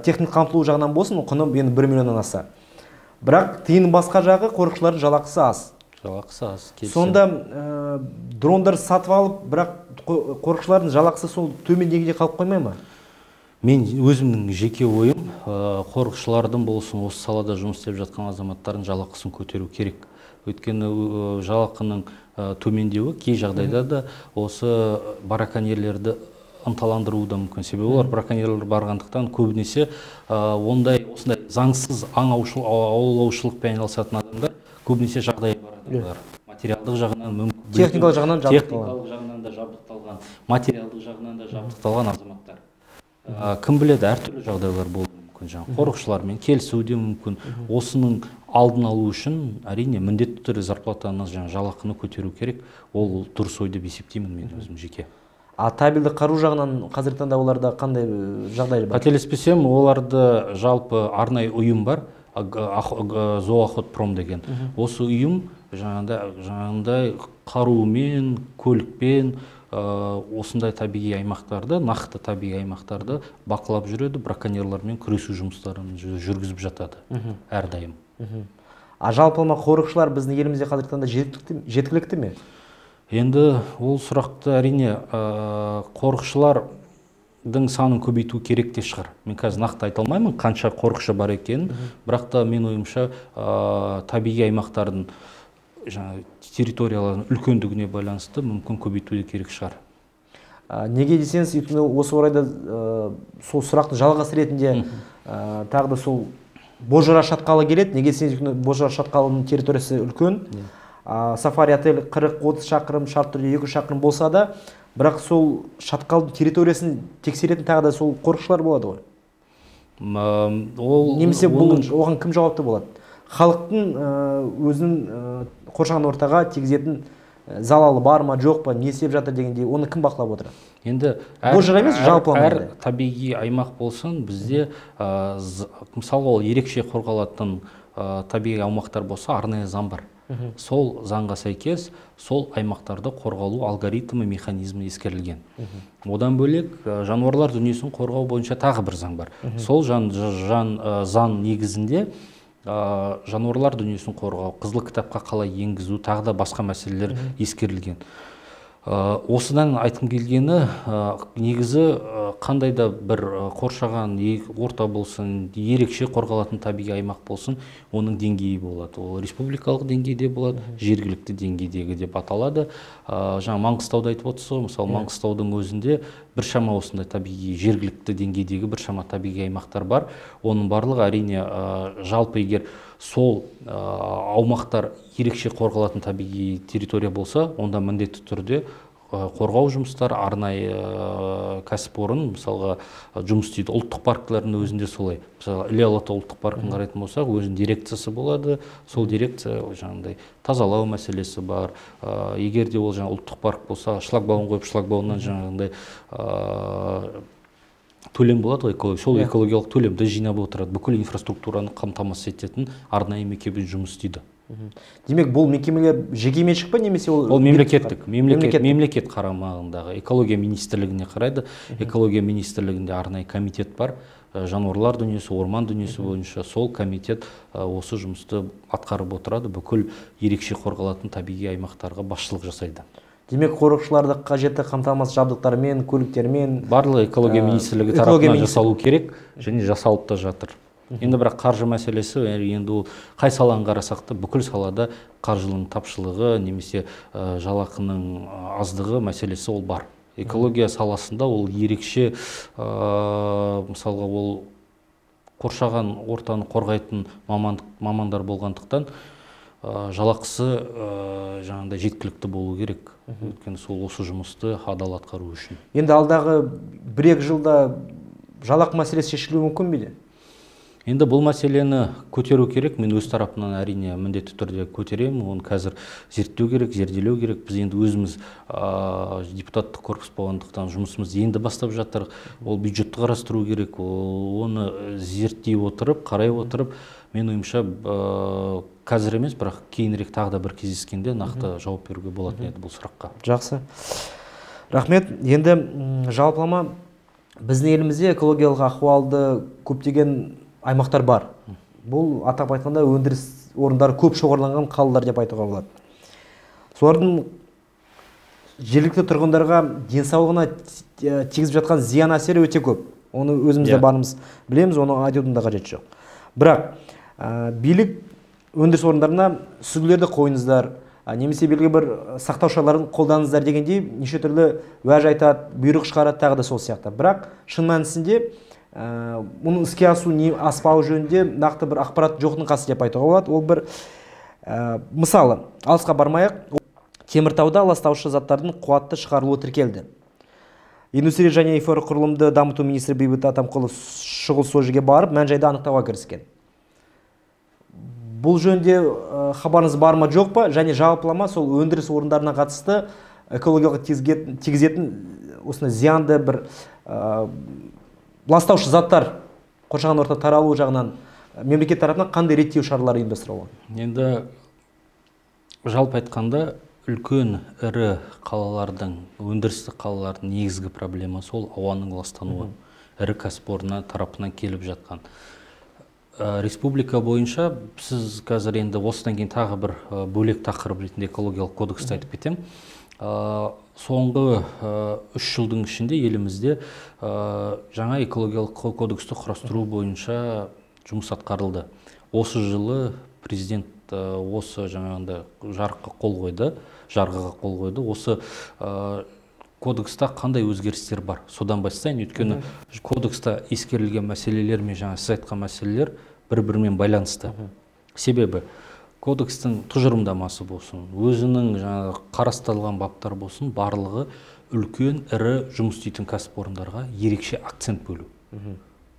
техник қамтылуы жағынан болсын, құны енді 1 миллионнан аса. Бірақ тиын басқа жағы қорықшылардың жалақысы аз. Жалақысы аз. Сонда дрондар сатып алып, бірақ қорықшылардың жалақысы сол төмен деңгейде қалып қоймай ма? Мен өзімнің жеке ойым, қорықшылардың болсын, осы салада жұмыс істеп жатқан азаматтардың жалақысын көтеру керек. Өйткені жалақының төмендеуі кей жағдайда да осы браконьерлерді ынталандыруы да мүмкін. Себебі олар браконьерлер барғандықтан көбінесе осындай заңсыз аң аулаушылықпен айналысатын адамдар көбінесе жағдайы бар адамдар. Материалдық жағынан мүмкін, техникалық жағынан да жабдықталған, материалдық жағынан да жабдықталған азаматтар. Кім біледі, әртүрлі жағдайлар болуы мүмкін. Қорықшылармен келісуі де мүмкін. Осының алдын алу үшін әрине міндетті түрде зарплатаны, жалақыны көтеру керек. Ол дұрыс ой деп есептеймін мен өзім жеке. Табельді қару жағынан қазіргі таңда оларда қандай жағдай бар? Қателеспесем, оларды жалпы арнайы ұйым бар, Зооохотпром деген. Осы ұйым жаңағындай қарумен, көлікпен осындай табиғи аймақтарды, нақты табиғи аймақтарды бақылап жүреді, браконьерлермен күресу жұмыстарын жүргізіп жатады әрдайым. Жалпылама қорықшылар біздің елімізде қазіргі таңда жеткілікті ме? Енді ол сұрақты әрине қорықшылардың санын көбейту керек те шығар. Мен қазір нақты айта алмаймын қанша қорықшы бар екенін, бірақ та мен ойымша табиғи аймақтардың территориялардың үлкендігіне байланысты мүмкін көбейтуде керек шығар. Неге десеңіз, осы орайда сол сұрақты жалғас ретінде тағы да сол Бозжыра шатқалы келеді. Неге десеңіз, Бозжыра шатқалының территориясы үлкен. Сафари отель 40-30 шақырым, шарт түрде 2 шақырым болса да, бірақ сол шатқалдың территориясын тексеретін тағы да сол қорықшылар болады ғой. Немесе оған кім жауапты болады? Халықтың өзінің қоршаған ортаға тигізетін залалы бар ма, жоқ па, не істеп жатыр дегенде, оны кім бақылап отыр? Енді әр табиғи аймақ болсын, бізде мысалы ол ерекше қорғалатын табиғи аумақтар болса, арнайы заң бар. Сол заңға сәйкес сол аймақтарды қорғалу алгоритмі, механизмі ескерілген. Одан бөлек жануарлар дүниесін қорғау бойынша тағы бір заң бар. Сол заң негізінде жануарлар дүниесін қорғау, қызыл кітапқа қалай енгізу, тағы да басқа мәселелер ескерілген. Осыдан айтқым келгені, негізі қандай да бір қоршаған орта болсын, ерекше қорғалатын табиғи аймақ болсын, оның деңгейі болады. Ол республикалық деңгейде болады, жергілікті деңгейдегі деп аталады. Жаңа Маңғыстауды айтып отырсыз, мысалы Маңғыстаудың өзінде біршама осындай табиғи, жергілікті деңгейдегі біршама табиғи аймақтар бар. Оның барлығы әрине жалпы егер сол аумақтар ерекше қорғалатын табиғи территория болса, онда міндетті түрде қорғау жұмыстар, арнайы кәсіпорын мысалға жұмыс істейді. Ұлттық парктердің өзінде солай. Мысалы, Іле-Алатау ұлттық паркын қарайтын болсақ, өзінің дирекциясы болады. Сол дирекция жаңағыдай тазалау мәселесі бар. Егер де ол жаңа ұлттық парк болса, шлагбаум қойып, шлагбаумнан жаңағыдай төлем болады ғой, сол экологиялық төлемді жинап отырады. Бүкіл инфраструктураны қамтамасыз ететін арнайы мекеме жұмыс істейді. Демек, бұл мекемелер жекеменшік па, немесе ол мемлекеттік, мемлекет қарамағындағы экология министрлігіне қарайды. Экология министрлігінде арнайы комитет бар. Жануарлар дүниесі, орман дүниесі бойынша сол комитет осы жұмысты атқарып отырады. Бүкіл ерекше қорғалатын табиғи аймақтарға басшылық жасайды. Демек, қорықшыларды қажетті қамтамасыз жабдықтармен, көліктермен барлығы экология министрлігі тарапынан жасалу керек және жасалып та жатыр. Енді бірақ қаржы мәселесі, енді ол қай саланы қарасақ та бүкіл салада қаржының тапшылығы немесе жалақының аздығы мәселесі ол бар. Экология саласында ол ерекше, мысалға ол қоршаған ортаны қорғайтын мамандар болғандықтан жалақысы жаңағыдай жеткілікті болу керек. Өйткені сол осы жұмысты адал атқару үшін. Енді алдағы 1-2 жылда жалақы мәселесі шешілуі мүмкін бе? Енді бұл мәселені көтеру керек. Мен өз тарапынан әрине міндетті түрде көтеремін. Оны қазір зерттеу керек, зерделеу керек. Біз енді өзіміз депутаттық корпус болғандықтан жұмысымыз енді бастап жатыр. Ол бюджетті қарастыру керек. Оны зерттей отырып, қарай отырып, мен ойымша қазір емес, бірақ кейінірек тағы да бір кездескенде нақты жауап беруге болатын еді бұл сұраққа. Жақсы. Рахмет. Енді жалпылама біздің елімізде экологиялық ахуалды көптеген аймақтар бар. Бұл атап айтқанда өндіріс орындары көп шоғырланған қалалар деп айтуға болады. Солардың жергілікті тұрғындарға денсаулығына тигізіп жатқан зиян әсері өте көп. Оны өзімізде барымыз білеміз, оны айтудың да қажеті жоқ. Бірақ билік өндіріс орындарына сүзгілерді қойыңыздар, немесе белгілі бір сақтау шараларын қолданыңыздар дегендей неше түрлі уәж айтады, бұйрық шығарады, тағы да сол сияқты. Бірақ шын мәнісінде мұның іске асу не аспауы жөнінде нақты бір ақпарат жоқтың қасы деп айтуға болады. Ол бір мысалы, алысқа бармайық, Теміртауда ластаушы заттардың қуатты шығарылуы тіркелді. Индустрия және инфрақұрылымды дамыту министрі Бейбіт Атамқұлов шұғыл сол жерге барып, мән-жайды анықтауға кіріскен. Бұл жөнінде хабарыңыз бар ма, жоқ па, және жалпылама сол өндіріс орындарына қатысты экологиялық тигізетін осындай зиянды бір ластаушы заттар қоршаған орта таралу жағынан мемлекет тарапынан қандай реттеу шаралары ұйымдастырылған? Енді жалпы айтқанда үлкен ірі қалалардың, өндірістік қалалардың негізгі проблемасы ол ауаның ластануы. Ірі кәсіпорындар тарапынан келіп жатқан. Республика бойынша сіз қазір енді осыдан кейін тағы бір бөлек тақырып ретінде экологиялық кодексті айтып кетем. Соңғы 3 жылдың ішінде елімізде жаңа экологиялық кодексті құрастыру бойынша жұмыс атқарылды. Осы жылы президент осы жаңағында жарғыға қол қойды. Осы кодекста қандай өзгерістер бар? Содан бастайын, өйткені кодекста ескерілген мәселелер мен жаңа сіз айтқан мәселелер бір-бірімен байланысты. Себебі кодекстің тұжырымдамасы болсын, өзінің жаңағы қарастырылған баптар болсын, барлығы үлкен ірі жұмыс істейтін кәсіпорындарға ерекше акцент бөлу.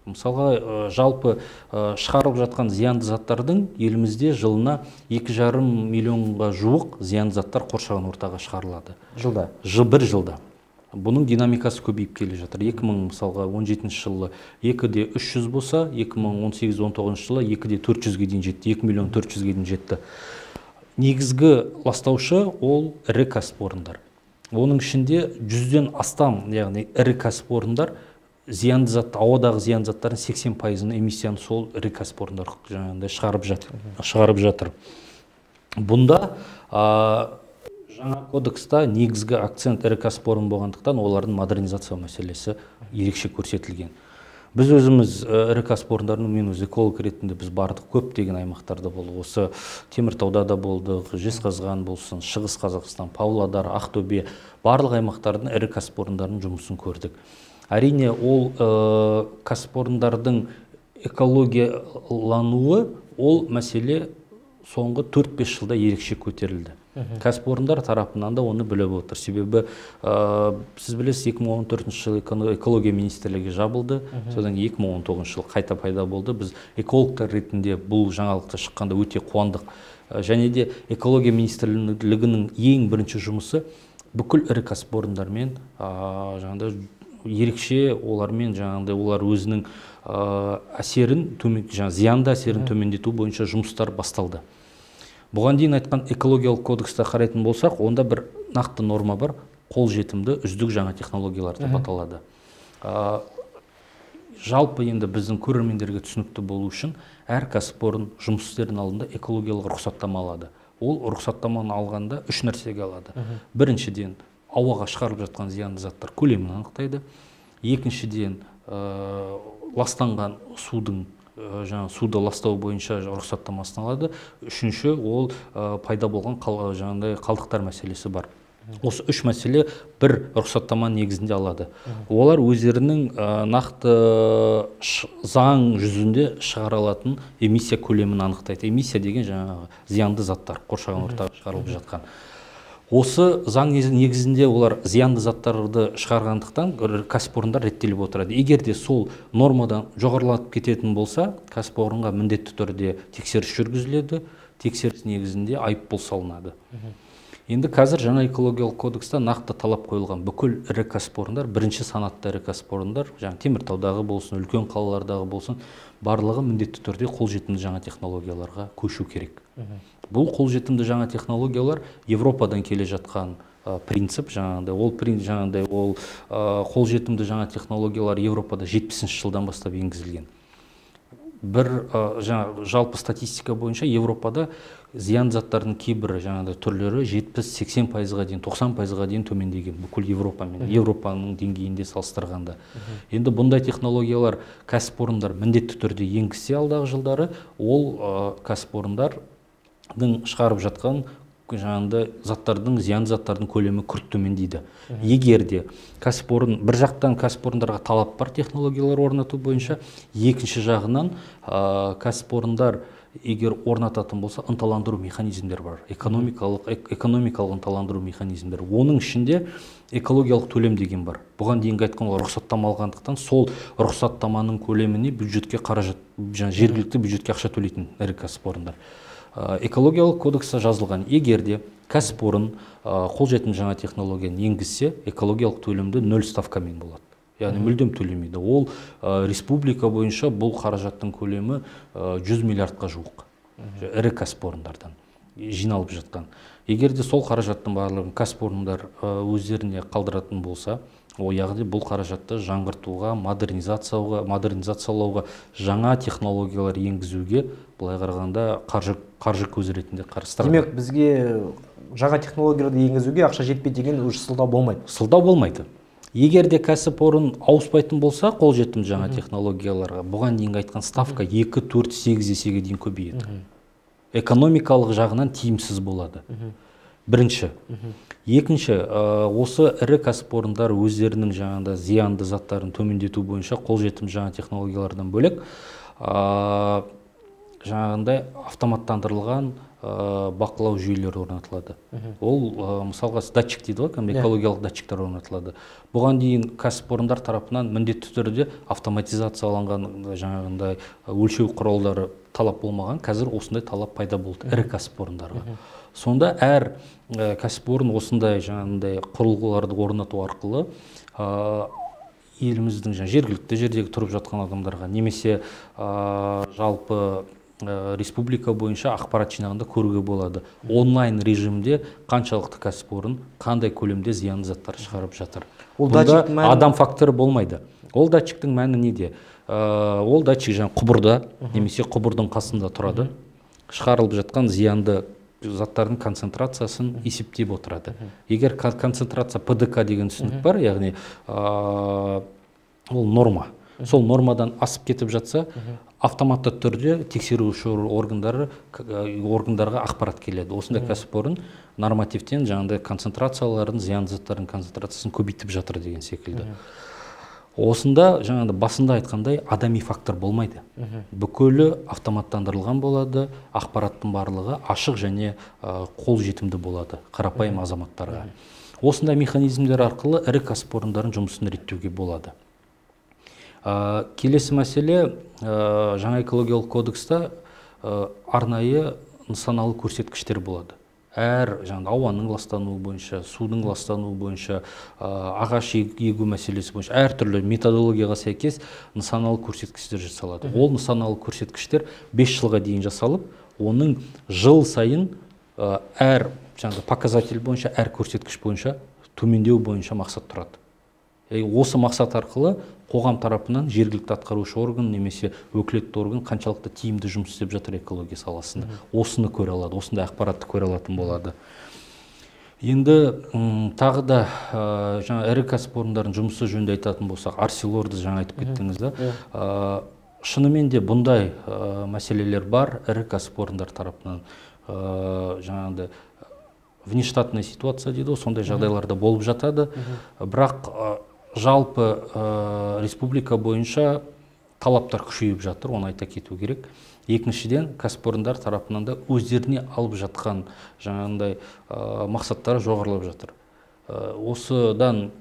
Мысалға, жалпы шығарылып жатқан зиянды заттардың елімізде жылына 2,5 миллионға жуық зиянды заттар қоршаған ортаға шығарылады. Жылда? Бір жылда. Бұның динамикасы көбейіп келе жатыр. 2017 жылы 2-де 300 болса, 2018-19 жылы 2-де 400-ге дейін жетті, 2 миллион 400-ге дейін жетті. Негізгі ластаушы ол ірі кәсіпорындар. Оның ішінде 100-ден астам, яғни ірі кәсіпорындар зиянды зат, ауадағы зиянды заттардың 80%-ын эмиссияны сол ірі кәсіпорындар шығарып жатыр. Бұнда жаңа кодекста негізгі акцент ірі кәсіпорын болғандықтан олардың модернизация мәселесі ерекше көрсетілген. Біз өзіміз ірі кәсіпорындардың, мен өз эколог ретінде біз бардық, көптеген аймақтарда болды. Осы Теміртауда да болдық, Жезқазған болсын, Шығыс Қазақстан, Павлодар, Ақтөбе, барлық аймақтардың ірі кәсіпорындардың жұмысын көрдік. Әрине, ол кәсіпорындардың экологиялануы, ол мәселе соңғы 4-5 жылда ерекше көтерілді. Кәсіпорындар тарапынан да оны біліп отыр. Себебі сіз білесіз, 2014 жылы экология министрлігі жабылды, содан 2019 жылы қайта пайда болды. Біз экологтар ретінде бұл жаңалықты шыққанда өте қуандық. Және де экология министрлігінің ең бірінші жұмысы бүкіл ірі кәсіпорындармен жаңағыдай ерекше олармен жаңағыдай олар өзінің әсерін зиянды әсерін төмендету бойынша жұмыстар басталды. Бұған дейін айтқан экологиялық кодексті қарайтын болсақ, онда бір нақты норма бар, қолжетімді үздік жаңа технологиялар деп аталады. Жалпы енді біздің көрермендерге түсінікті болу үшін әр кәсіпорын жұмыс істердің алдында экологиялық рұқсаттама алады. Ол рұқсаттаманы алғанда 3 нәрсеге алады. Біріншіден, ауаға шығарылып жатқан зиянды заттар көлемін анықтайды. Екіншіден, ластанған суды ластау бойынша рұқсаттамасын алады. Үшінші, ол пайда болған қалдықтар мәселесі бар. Осы 3 мәселе бір рұқсаттама негізінде алады. Олар өздерінің нақты заң жүзінде шығарылатын эмиссия көлемін анықтайды. Эмиссия деген жаңағы зиянды заттар қоршаған ортаға шығарылып жатқан. Осы заң негізінде олар зиянды заттарды шығарғандықтан кәсіпорындар реттеліп отырады. Егер де сол нормадан жоғарылатып кететін болса, кәсіпорынға міндетті түрде тексеріс жүргізіледі, тексеріс негізінде айыппұл салынады. Енді қазір жаңа экологиялық кодекста нақты талап қойылған бүкіл ірі кәсіпорындар, бірінші санатты ірі кәсіпорындар, жаңа Теміртаудағы болсын, үлкен қалалардағы болсын, барлығы міндетті түрде қолжетімді жаңа технологияларға көшу керек. Бұл қолжетімді жаңа технологиялар Европадан келе жатқан принцип, ол қолжетімді жаңа технологиялар Европада 70 жылдан бастап енгізілген. бір жалпы статистика бойынша Европада зиян заттардың кейбір түрлері 70-80%-ға дейін, 90%-ға дейін төмендеген бүкіл Европаның деңгейінде салыстырғанда. Енді бұндай технологиялар кәсіпорындар міндетті түрде енгізсе алдағы жылдары, ол кәсіпорындардың шығарып жатқан заттардың, зиян заттардың көлемі күрт төмендейді. Егер де бір жақтан кәсіпорындарға талап бар технологиялар орнату бойынша, екінші жағынан кәсіпорындар егер орнататын болса, ынталандыру механизмдер бар. Экономикалық ынталандыру механизмдер. Оның ішінде экологиялық төлем деген бар. Бұған дейінгі айтқанға рұқсаттама алғандықтан, сол рұқсаттаманың көлеміне бюджетке қаражат, жергілікті бюджетке ақша төлейтін ірі кәсіпорындар. Экологиялық кодексте жазылған, егер де кәсіпорын қолжетімді жаңа технологияны енгізсе, экологиялық төлемді 0 ставкамен болады. Яғни мүлдем төлемейді. Ол республика бойынша бұл қаражаттың көлемі 100 миллиардқа жуық. Ірі кәсіпорындардан жиналып жатқан. Егер де сол қаражаттың барлығын кәсіпорындар өздеріне қалдыратын болса, яғни бұл қаражатты жаңғыртуға, модернизациялауға, жаңа технологиялар енгізуге, былай қарағанда қаржы көзі ретінде қарастырады. Демек, бізге жаңа технологияларды енгізуге ақша жетпейді деген сылтау болмайды. Сылтау болмайды. Егер де кәсіпорын ауыспайтын болса, қолжетімді жаңа технологияларға, бұған дейінгі айтқан ставка 2, 4, 8 есеге дейін көбейеді. Экономикалық жағынан тиімсіз болады. Бірінші. Екінші, осы ірі кәсіпорындар өздерінің зиянды заттарын төмендету бойынша қолжетімді жаңа технологиялардан бөлек автоматтандырылған бақылау жүйелері орнатылады. Ол мысалға датчик дейді ғой, экологиялық датчиктер орнатылады. Бұған дейін кәсіпорындар тарапынан міндетті түрде автоматизацияланған өлшеу құралдары талап болмаған, қазір осындай талап пайда болды ірі кәсіпорындарға. Сонда әр кәсіпорын осындай құрылғыларды орнату арқылы еліміздің жергілікті жердегі тұрып жатқан адамдарға немесе жалпы республика бойынша ақпарат жинағында көруге болады. Онлайн режимде қаншалықты кәсіпорын қандай көлемде зиянды заттар шығарып жатыр. Бұнда адам факторы болмайды. Ол датчиктің мәні неде? Ол датчик құбырда немесе құбырдың қасында тұрады. Шығарылып жатқан зиянды заттардың концентрациясын есептеп отырады. Егер концентрация ПДК деген түсінік бар, яғни ол норма. Сол нормадан асып кетіп жатса, автоматты түрде тексеруші органдарға ақпарат келеді. Осындай кәсіпорын нормативтен концентрацияларын, зиянды заттардың концентрациясын көбейтіп жатыр деген секілді. Осында басында айтқандай адами фактор болмайды. Бүкілі автоматтандырылған болады, ақпараттың барлығы ашық және қолжетімді болады қарапайым азаматтарға. Осындай механизмдер арқылы ірі кәсіпорындардың жұмысын реттеуге болады. Келесі мәселе, жаңа экологиялық кодексте арнайы нысаналы көрсеткіштер болады. Әр ауаның ластануы бойынша, судың ластануы бойынша, ағаш егу мәселесі бойынша әртүрлі методологияға сәйкес нысаналы көрсеткіштер жасалады. Ол нысаналы көрсеткіштер 5 жылға дейін жасалып, оның жыл сайын әр показатель бойынша, әр көрсеткіш бойынша төмендеу бойынша мақсат тұрады. Осы мақсат арқылы қоғам тарапынан жергілікті атқарушы орган немесе өкілетті орган қаншалықты тиімді жұмыс істеп жатыр экология саласында. Осыны көре алады, осындай ақпаратты көре алатын болады. Енді тағы да ірі кәсіпорындардың жұмысы жөнінде айтатын болсақ, Арселорды жаңа айтып кеттіңіз да. Шынымен де бұндай мәселелер бар ірі кәсіпорындар тарапынан. Внештатная ситуация дейді, сондай жағдайларда болып жатады. Бірақ жалпы республика бойынша талаптар күшейіп жатыр, оны айта кету керек. Екіншіден, кәсіпорындар тарапынан да өздеріне алып жатқан мақсаттары жоғарылап жатыр. Осыдан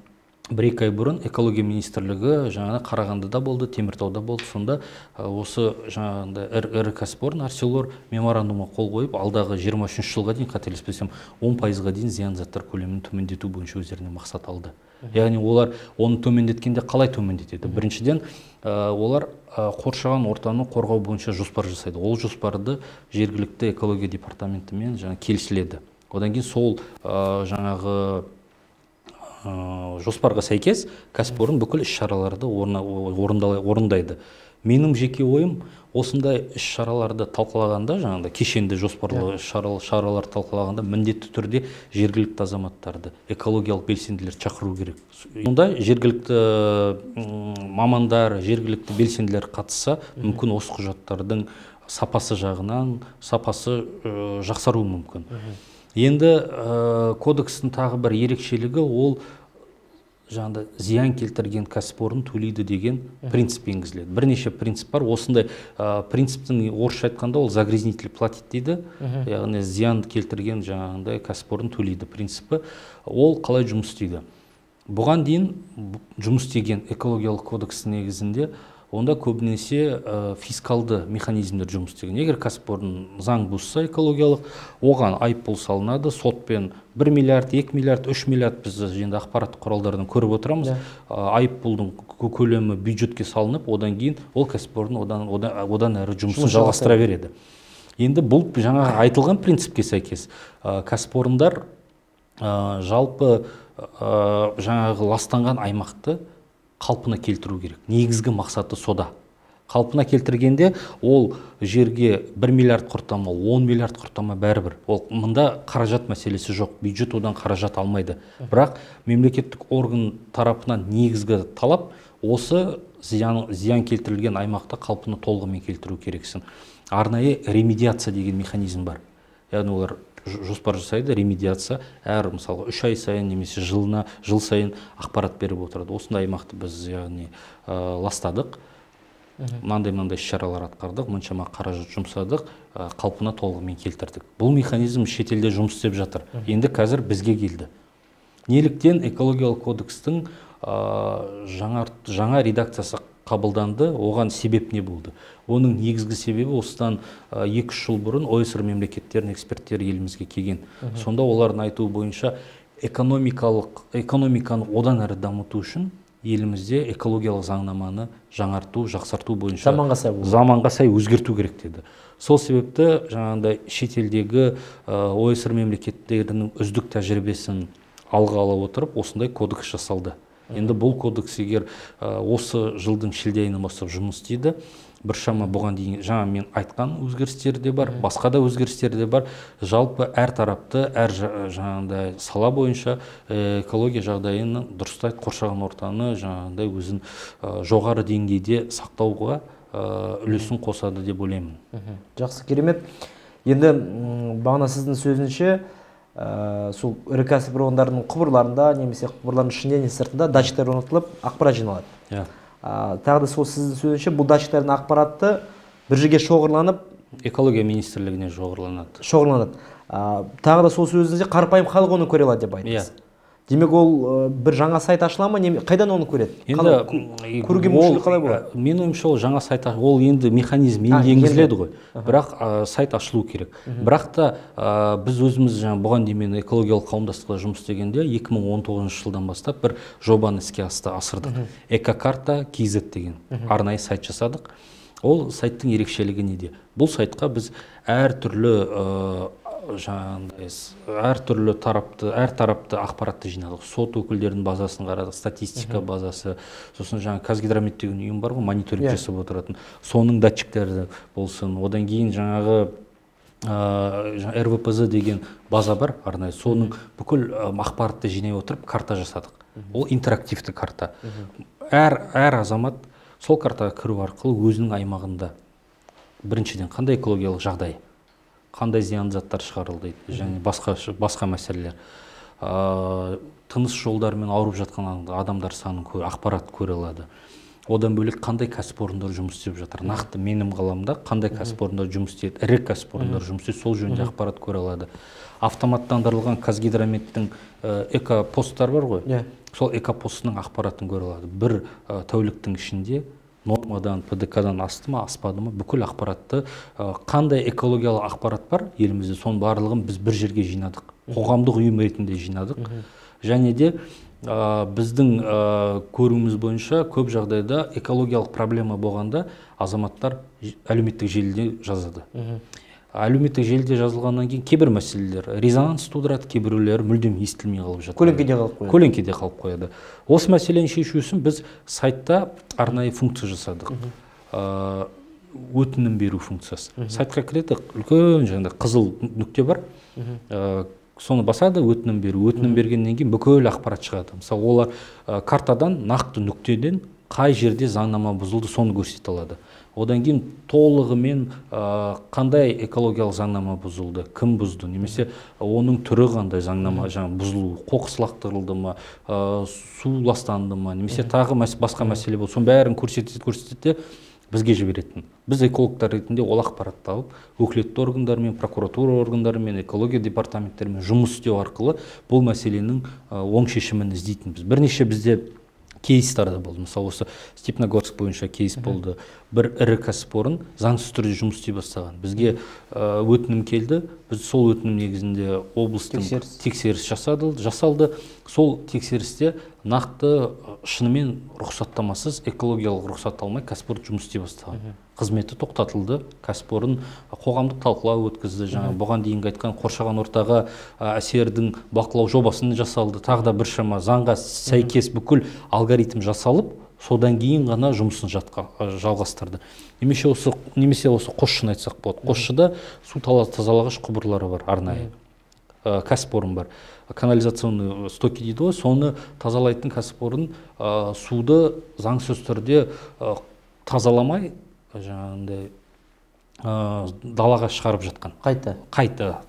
1-2 ай бұрын экология министрлігі Қарағандыда болды, Теміртауда болды. Сонда осы ірі кәсіпорын Арселор меморандумға қол қойып, алдағы 23 жылға дейін, қателеспесем, 10%-ға дейін зиян заттар көлемін төмендету бойынша өздеріне мақсат алды. Яғни олар оны төмендеткенде қалай төмендетеді? Біріншіден, олар қоршаған ортаны қорғау бойынша жоспар жасайды. Ол жоспарды жергілікті экология департаментімен келісіледі. Одан кейін сол жоспарға сәйкес кәсіпорын бүкіл іс-шараларды орындайды. Менің жеке ойым, осындай іс-шараларды талқылағанда, жаңағыдай кешенді жоспарлы шаралар талқылағанда міндетті түрде жергілікті азаматтарды, экологиялық белсенділер шақыру керек. Онда жергілікті мамандар, жергілікті белсенділер қатысса, мүмкін осы құжаттардың сапасы жағынан сапасы жақсаруы мүмкін. Енді кодекстің тағы бір ерекшелігі ол жаңағыдай зиян келтірген кәсіпорын төлейді деген принцип енгізіледі. Бірнеше принцип бар. Осындай принциптің орысша айтқанда ол загрязнитель платит дейді. Яғни зиян келтірген жаңағыдай кәсіпорын төлейді принципі. Ол қалай жұмыс істейді? Бұған дейін жұмыс істеген экологиялық кодекстің негізінде онда көбінесе фискалды механизмдер жұмыс істеген. Егер кәсіпорын заң бұзса экологиялық, оған айыппұл салынады, сотпен 1 миллиард, 2 миллиард, 3 миллиард біз енді ақпараттық құралдардан көріп отырамыз. Айыппұлдың көлемі бюджетке салынып, одан кейін ол кәсіпорын одан әрі жұмысын жалғастыра береді. Енді бұл жаңа айтылған принципке сәйкес кәсіпорындар жалпы жаңағы ластанған аймақты қалпына келтіру керек. Негізгі мақсаты сода. Қалпына келтіргенде ол жерге 1 миллиард құртама, 10 миллиард құртама бәрібір. Ол мында қаражат мәселесі жоқ. Бюджет одан қаражат алмайды. Бірақ мемлекеттік орган тарапынан негізгі талап осы зиян келтірілген аймақты қалпына толығымен келтіру керексің. Арнайы ремедиация деген механизм бар. Яғни олар жоспар жасайды, ремедиация әр мысалға 3 ай сайын немесе жыл сайын ақпарат беріп отырады. Осындай аймақты біз яғни ластадық, мынандай іс-шаралар атқардық, мұншама қаражат жұмсадық, қалпына толығымен келтірдік. Бұл механизм шетелде жұмыс істеп жатыр. Енді қазір бізге келді. Неліктен экологиялық кодекстің жаңа редакциясы қабылданды, оған себеп не болды? Оның негізгі себебі осыдан 2-3 жыл бұрын ОЭСР мемлекеттерінің эксперттері елімізге келген. Сонда олардың айтуы бойынша экономиканы одан әрі дамыту үшін елімізде экологиялық заңнаманы жаңарту, жақсарту бойынша заманға сай өзгерту керек деді. Сол себепті жаңағыдай шетелдегі ОЭСР мемлекеттерінің үздік тәжірибесін алға ала отырып, осындай кодекс жасалды. Енді бұл кодекс егер осы жылдың шілде айынан бастап жұмыс істейді, біршама бұған дейін жаңа мен айтқан өзгерістер де бар, басқа да өзгерістер де бар. Жалпы әр тарапты, әр жаңағыдай сала бойынша экология жағдайын дұрыстайды, қоршаған ортаны жаңағыдай өзін жоғары деңгейде сақтауға үлесін қосады деп ойлаймын. Жақсы, керемет. Енді бағана сіздің сөзінше сол ірі кәсіпорындардың құбырларында немесе құбырлардың ішінде не сыртында датчиктер орнатылып ақпарат жиналады. Тағы да сол сіздің сөзінше бұл датчиктердің ақпаратты бір жерге шоғырланып экология министрлігіне шоғырланады. Тағы да сол сөзіңізде қарапайым халық оны көре алады деп айтасыз. Демек ол бір жаңа сайт ашыла ма, қайдан оны көреді? Енді көруге мүмкіншілік қалай болады? Мен ойымша ол жаңа сайт ол енді механизм енді енгізіледі ғой. Бірақ сайт ашылу керек. Бірақ та біз өзіміз бұған дейін экологиялық қауымдастықта жұмыс істегенде 2019 жылдан бастап бір жобаны іске асырдық. Экокарта KZ деген арнайы сайт жасадық. Ол сайттың ерекшелігі неде? Бұл сайтқа біз әртүрлі тарапты ақпаратты жинадық. Сот өкілдерінің базасын қарадық, статистика базасы, сосын Қазгидромет деген ұйым бар ғой, мониторинг жасап отыратын. Соның датчиктері болсын. Одан кейін РВПЗ деген база бар, арнайы. Соның бүкіл ақпаратты жинай отырып карта жасадық. Ол интерактивті карта. Әр азамат сол картаға кіру арқылы өзінің аймағында біріншіден қандай экологиялық жағдай, қандай зиянды заттар шығарылды, және басқа мәселелер. Тыныс жолдарымен ауырып жатқан адамдар санын ақпарат көре алады. Одан бөлек қандай кәсіпорындар жұмыс істеп жатыр. Нақты менің қаламда қандай кәсіпорындар жұмыс істейді, ірі кәсіпорындар жұмыс істейді, сол жөнінде ақпарат көре алады. Автоматтандырылған Қазгидрометтің экопосттар бар ғой. Сол экопостының ақпаратын көре алады. Бір тәуліктің ішінде нормадан, ПДК-дан асты ма, аспады ма, бүкіл ақпаратты, қандай экологиялық ақпарат бар елімізде, соның барлығын біз бір жерге жинадық. Қоғамдық ұйым ретінде жинадық. Және де біздің көруіміз бойынша көп жағдайда экологиялық проблема болғанда азаматтар әлеуметтік желіде жазады. Әлеуметтік желіде жазылғаннан кейін кейбір мәселелер резонанс тудырады, кейбіреулері мүлдем естілмей қалып жатыр. Көлеңкеде қалып қояды. Осы мәселені шешу үшін біз сайтта арнайы функция жасадық. өтінім беру функциясы. Сайтқа кіреді, үлкен жаңағыдай қызыл нүкте бар. Соны басады, өтінім беру. Өтінім бергеннен кейін бүкіл ақпарат шығады. Мысалы, олар картадан, нақты нүктеден қай жерде заңнама бұзылды, соны көрсете алады. Одан кейін толығымен қандай экологиялық заңнама бұзылды, кім бұзды, немесе оның түрі қандай заңнама бұзылу, қоқыс лақтырылды ма, су ластанды ма, немесе тағы басқа мәселе болды. Соның бәрін көрсетеді, бізге жіберетін. Біз экологтар ретінде ол ақпаратты алып, өкілетті органдармен, прокуратура органдарымен, экология департаменттерімен жұмыс істеу арқылы бұл мәселенің оң шешімін іздейтінбіз. Бірнеше бізде кейстарда болды. Мысалы, осы Степногорск бойынша кейс болды. Бір ірі кәсіпорын заңсыз түрде жұмыс істей бастаған. Бізге өтінім келді. Біз сол өтінім негізінде облыстың тексеріс жасалды. Сол тексерісте нақты шынымен рұқсаттамасыз, экологиялық рұқсат алмай кәсіпорын жұмыс істей бастаған. Қызметі тоқтатылды. Кәсіпорын қоғамдық талқылау өткізді. Бұған дейінгі айтқан қоршаған ортаға әсердің бақылау жобасын жасалды. Тағы да біршама заңға сәйкес бүкіл алгоритм жасалып, содан кейін ғана жұмысын жалғастырды. Немесе осы Қосшыны айтсақ болады. Қосшыда су тазалағыш құбырлары бар, арнайы. Кәсіпорын бар. Канализационный стоки дейді ғой, соны тазалайтын кәсіпорын суды заңсыз түрде тазаламай, жаңағындай далаға шығарып жатқан. Қайта.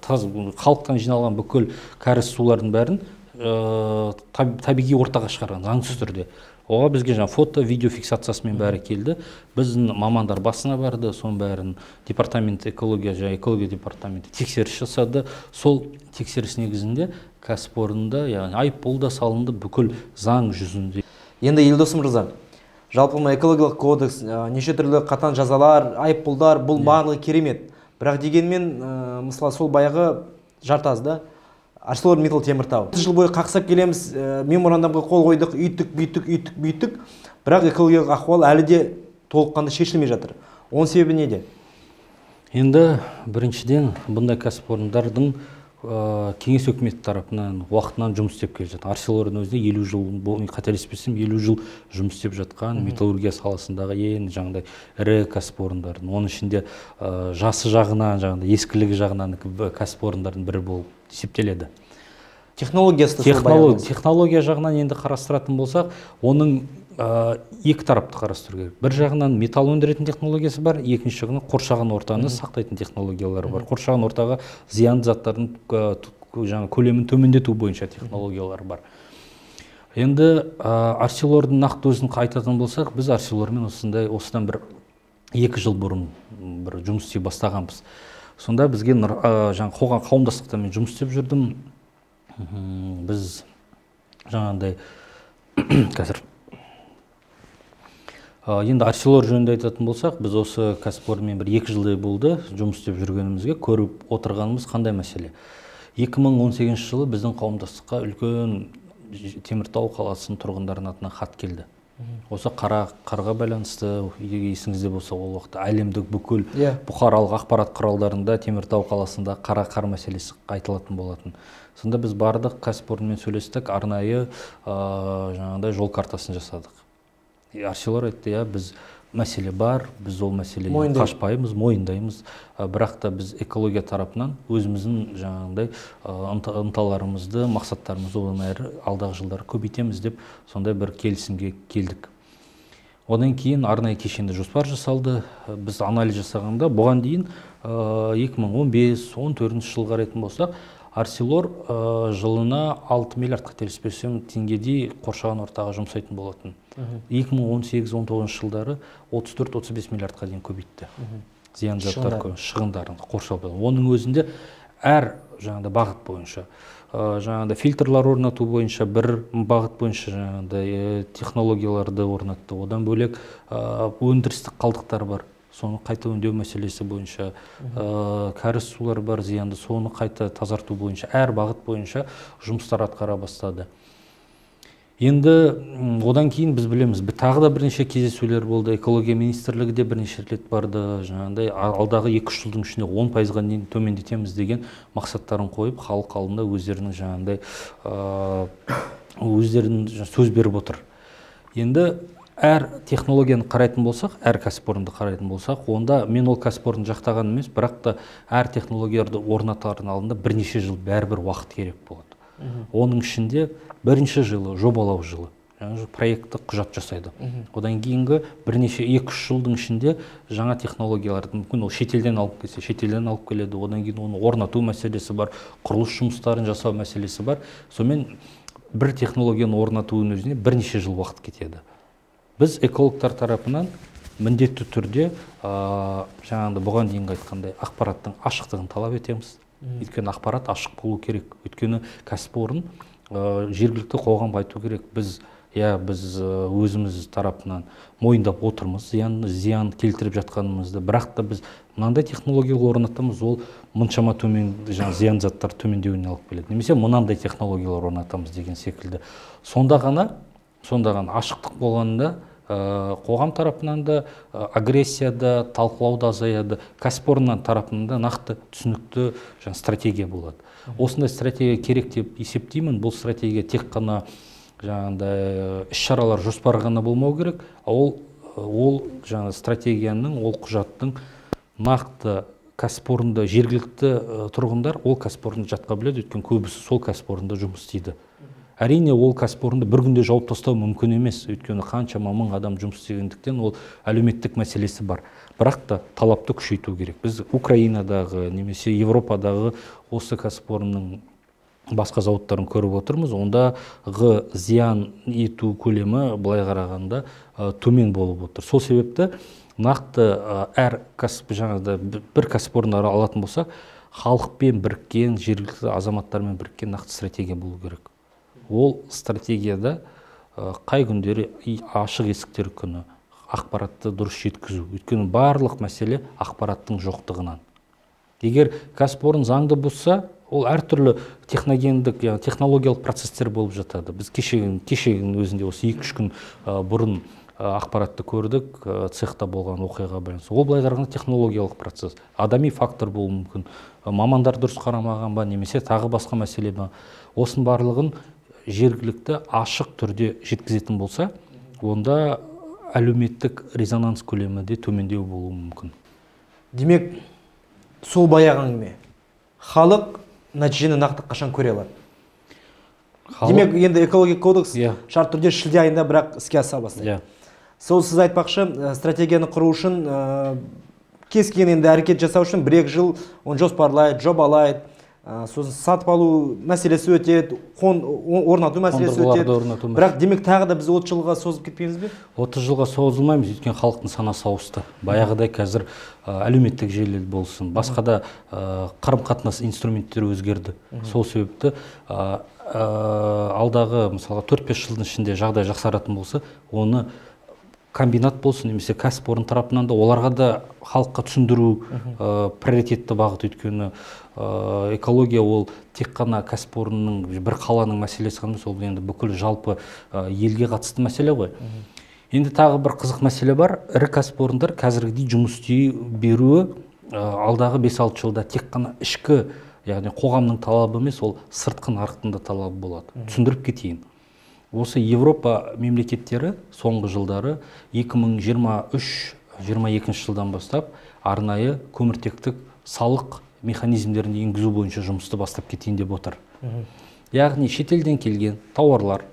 Халықтан жиналған бүкіл кәріз сулардың бәрін табиғи ортаға шығарған, заңсыз түрде. Оға бізге фото, видео фиксациясымен бәрі келді. Біздің мамандар басына барды, соның бәрін департамент экология департаменті тексеріс жасады. Сол тексеріс негізінде кәсіпорында айыппұл да салынды бүкіл заң жүзінде. Енді Елдос мырза, жалпы экологиялық кодекс, неше түрлі қатаң жазалар, айыппұлдар, бұл барлығы керемет. Бірақ дегенмен, мысалы, сол баяғы жартазда ArcelorMittal Теміртау. Жыл бойы қақсап келеміз, меморандумға қол қойдық, үйттік. Бірақ экологиялық ахуал әлі де толыққанды шешілмей жатыр. Оның себебі неде? Енді біріншіден бұндай кәсіпорындардың кеңес өкіметі тарапынан уақытынан жұмыс істеп келе жатыр. Арселордың өзінде 50 жыл, қателеспесем 50 жыл жұмыс істеп жатқан металлургия саласындағы ең жаңағыдай ірі кәсіпорындардың. Оның ішінде жасы жағынан, жаңағыдай ескілігі жағынан кәсіпорындардың бірі болып есептеледі. Технология жағынан енді қарастыратын болсақ, оның екі тарапты қарастыру керек. Бір жағынан металл өндіретін технологиясы бар, екінші жағынан қоршаған ортаны сақтайтын технологиялары бар. Қоршаған ортаға зиянды заттардың көлемін төмендету бойынша технологиялар бар. Енді Арселордың нақты өзін айтатын болсақ, біз Арселормен осыдан бір 2 жыл бұрын бір жұмыс істей бастағанбыз. Сонда бізге қоғам қауымдастықтармен жұмыс істеп жүрдім. Біз жаңағыдай қазір енді Арселор жөнінде айтатын болсақ, біз осы кәсіпорынмен бір 2 жылдай болды жұмыс істеп жүргенімізге, көріп отырғанымыз қандай мәселе. 2018 жылы біздің қауымдастыққа үлкен Теміртау қаласының тұрғындарының атынан хат келді. Осы қарға байланысты, есіңізде болса, ол уақытта әлемдік бүкіл бұқаралық ақпарат құралдарында Теміртау қаласында қар мәселесі айтылатын болатын. Сонда біз бардық, кәсіпорынмен сөйлестік, арнайы жаңағыдай жол картасын жасадық. Арселор айтты, біз мәселе бар, біз ол мәселеге қашпаймыз, мойындаймыз, бірақ та біз экология тарапынан өзіміздің жаңағыдай ынталарымызды, мақсаттарымызды одан әрі алдағы жылдары көбейтеміз деп сондай бір келісімге келдік. Одан кейін арнайы кешенді жоспар жасалды. Біз анализ жасағанда бұған дейін 2015-14 жылға қарайтын болсақ, Арселор жылына 6 миллиард қателеспесем теңгедей қоршаған ортаға жұмсайтын болатын. 2018-19 жылдары 34-35 миллиардқа дейін көбейтті. Зиян заттар шығындарын қоршауды. Оның өзінде әр жаңағыдай бағыт бойынша, жаңағыдай фильтрлар орнату бойынша, бір бағыт бойынша жаңағыдай технологияларды орнатты. Одан бөлек өндірістік қалдықтар бар. Соны қайта өңдеу мәселесі бойынша, кәріз сулар бар зиянды, соны қайта тазарту бойынша, әр бағыт бойынша жұмыстар атқара бастады. Енді одан кейін біз білеміз, тағы да бірнеше кездесулер болды, экология министрлігі де бірнеше рет барды, жаңағыдай алдағы 2-3 жылдың ішінде 10%-ға дейін төмендетеміз деген мақсаттарын қойып, халық алдында өздерінің жаңағыдай сөз беріп отыр. Енді әр технологияны қарайтын болсақ, әр кәсіпорынды қарайтын болсақ, онда мен ол кәсіпорынды жақтаған емес, бірақ та әр технологияларды орнатардың алдында бірнеше жыл бәрібір уақыт керек болады. Оның ішінде бірінші жылы жобалау жылы, проекті құжат жасайды. Одан кейінгі бірнеше 2-3 жылдың ішінде жаңа технологияларды, мүмкін ол шетелден алып келсе, шетелден алып келеді. Одан кейін оны орнату мәселесі бар, құрылыс жұмыстарын жасау мәселесі бар. Сонымен бір технологияны орнатуының өзіне бірнеше жыл уақыт кетеді. Біз экологтар тарапынан міндетті түрде жаңағыда бұған дейінгі айтқандай ақпараттың ашықтығын талап етеміз. Өйткені ақпарат ашық болу керек. Өйткені кәсіпорын жергілікті қоғамға айту керек. Біз өзіміз тарапынан мойындап отырмыз зиян келтіріп жатқанымызды, бірақ та біз мынандай технологиялар орнатамыз, ол мұншама төмен зиян заттар төмендеуіне алып келеді. Немесе мынандай технологиялар орнатамыз деген секілді. Сонда ғана ашықтық болғанда қоғам тарапынан да агрессияда, талқылауда азаяды, кәсіпорыннан тарапынан да нақты түсінікті стратегия болады. Осындай стратегия керек деп есептеймін. Бұл стратегия тек қана іс-шаралар жоспары ғана болмау керек, ол стратегияның, ол құжаттың нақты кәсіпорында жергілікті тұрғындар ол кәсіпорынды жатқа біледі, өйткені көбісі сол кәсіпорында жұмыс істейді. Әрине ол кәсіпорынды бір күнде жауып тастау мүмкін емес, өйткені қаншама мың адам жұмыс істегендіктен ол әлеуметтік мәселесі бар. Бірақ та талапты күшейту керек. Біз Украинадағы немесе Европадағы осы кәсіпорынның басқа зауыттарын көріп отырмыз, ондағы зиян ету көлемі былай қарағанда төмен болып отыр. Сол себепті нақты әр бір кәсіпорынды алатын болса, халықпен біріккен, жергілікті азаматтармен біріккен нақты стратегия болу керек. Ол стратегияда қай күндері ашық есіктер күні, ақпаратты дұрыс жеткізу. Өйткені барлық мәселе ақпараттың жоқтығынан. Егер кәсіпорын заңды бұзса, ол әртүрлі технологиялық процестер болып жатады. Біз кешегін өзінде осы 2-3 күн бұрын ақпаратты көрдік, цехта болған оқиға байланысты. Ол былай қарағанда технологиялық процесс. Адами фактор болуы мүмкін. Мамандар дұрыс қарамаған ба, немесе тағы басқа мәселе ба. Осының барлығын жергілікті ашық түрде жеткізетін болса, онда әлеуметтік резонанс көлемі де төмендеу болуы мүмкін. Демек, сол баяғы әңгіме. Халық нәтижені нақты қашан көре алады? Демек, енді экология кодекс шарт түрде шілде айында бірақ іске аса бастайды. Сол сіз айтпақшы, стратегияны құру үшін, кез келген енді әрекет жасау үшін 1-2 жыл оны жоспарлайды, жобалайды, сосын сатып алу мәселесі өтеді, орнату мәселесі өтеді. Бірақ демек тағы да біз 30 жылға созып кетпейміз бе? 30 жылға созылмаймыз, өйткені халықтың санасы ауысты. Баяғыдай қазір әлеуметтік желі болсын, басқа да қарым-қатынас инструменттері өзгерді. Сол себепті алдағы мысалға 4-5 жылдың ішінде жағдай жақсаратын болса, оны комбинат болсын, немесе кәсіпорын тарапынан да оларға да халыққа түсіндіру приоритетті бағыт. Өйткені экология ол тек қана кәсіпорынның, бір қаланың мәселесі ғана емес, ол енді бүкіл жалпы елге қатысты мәселе ғой. Енді тағы бір қызық мәселе бар. Ірі кәсіпорындар қазіргідей жұмыс істей беруі алдағы 5-6 жылда тек қана ішкі, яғни қоғамның талабы емес, ол сыртқы нарықтың да талабы болады. Түсіндіріп кетейін. Осы Европа мемлекеттері соңғы жылдары 2023-2022 жылдан бастап арнайы көміртектік салық механизмдерін енгізу бойынша жұмысты бастап кетейін деп отыр. Яғни шетелден келген тауарлар,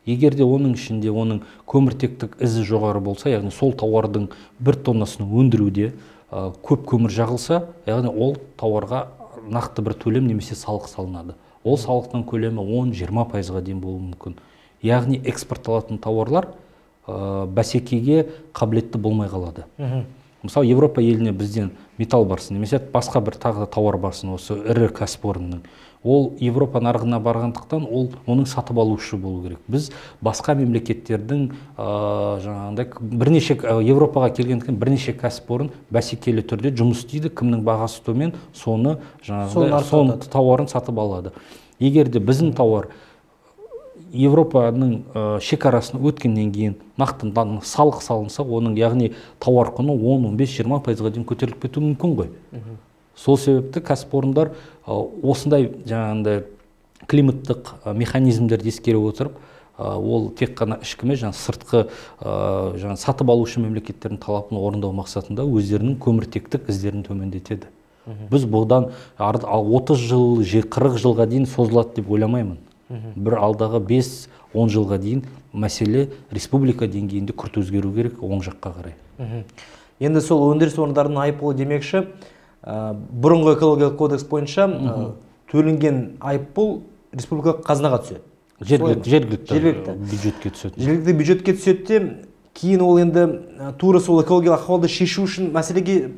егер де оның ішінде оның көміртектік ізі жоғары болса, яғни сол тауардың 1 тоннасын өндіруде көп көмір жағылса, яғни ол тауарға нақты бір төлем немесе салық салынады. Ол салықтың көлемі 10-20%-ға дейін болуы мүмкін. Яғни экспортталатын тауарлар бәсекеге қабілетті болмай қалады. Мысалы, Европа еліне бізден металл барсын, немесе басқа бір тағы тауар барсын, осы ірі кәсіпорынның. Ол Европа нарығына барғандықтан оның сатып алушы болу керек. Біз басқа мемлекеттердің Европаға келгендіктен бірнеше кәсіпорын бәсекелі түрде жұмыс істейді, кімнің бағасы төмен, соны тауарын сатып алады. Егер де біздің тауар Европаның шекарасын өткеннен кейін нақты салық салынса, оның яғни тауар құны 10-15-20%-ға дейін көтеріліп кетуі мүмкін ғой. Сол себепті кәсіпорындар осындай климаттық механизмдерді ескере отырып, ол тек қана ішкі емес, сыртқы сатып алушы мемлекеттердің талабын орындау мақсатында өздерінің көміртектік іздерін төмендетеді. Біз бұдан 30 жыл, 40 жылға дейін созылады деп ойламаймын. Бір алдағы 5-10 жылға дейін мәселе республика деңгейінде күрт өзгеру керек, оң жаққа қарай. Енді сол өндіріс орындарының айыппұлы демекші, бұрынғы экологиялық кодекс бойынша төленген айыппұл республикалық қазынаға түседі. Жергілікті бюджетке түседі. Жергілікті бюджетке түседі де, кейін ол енді тура сол экологиялық ахуалды шешу үшін мәселеге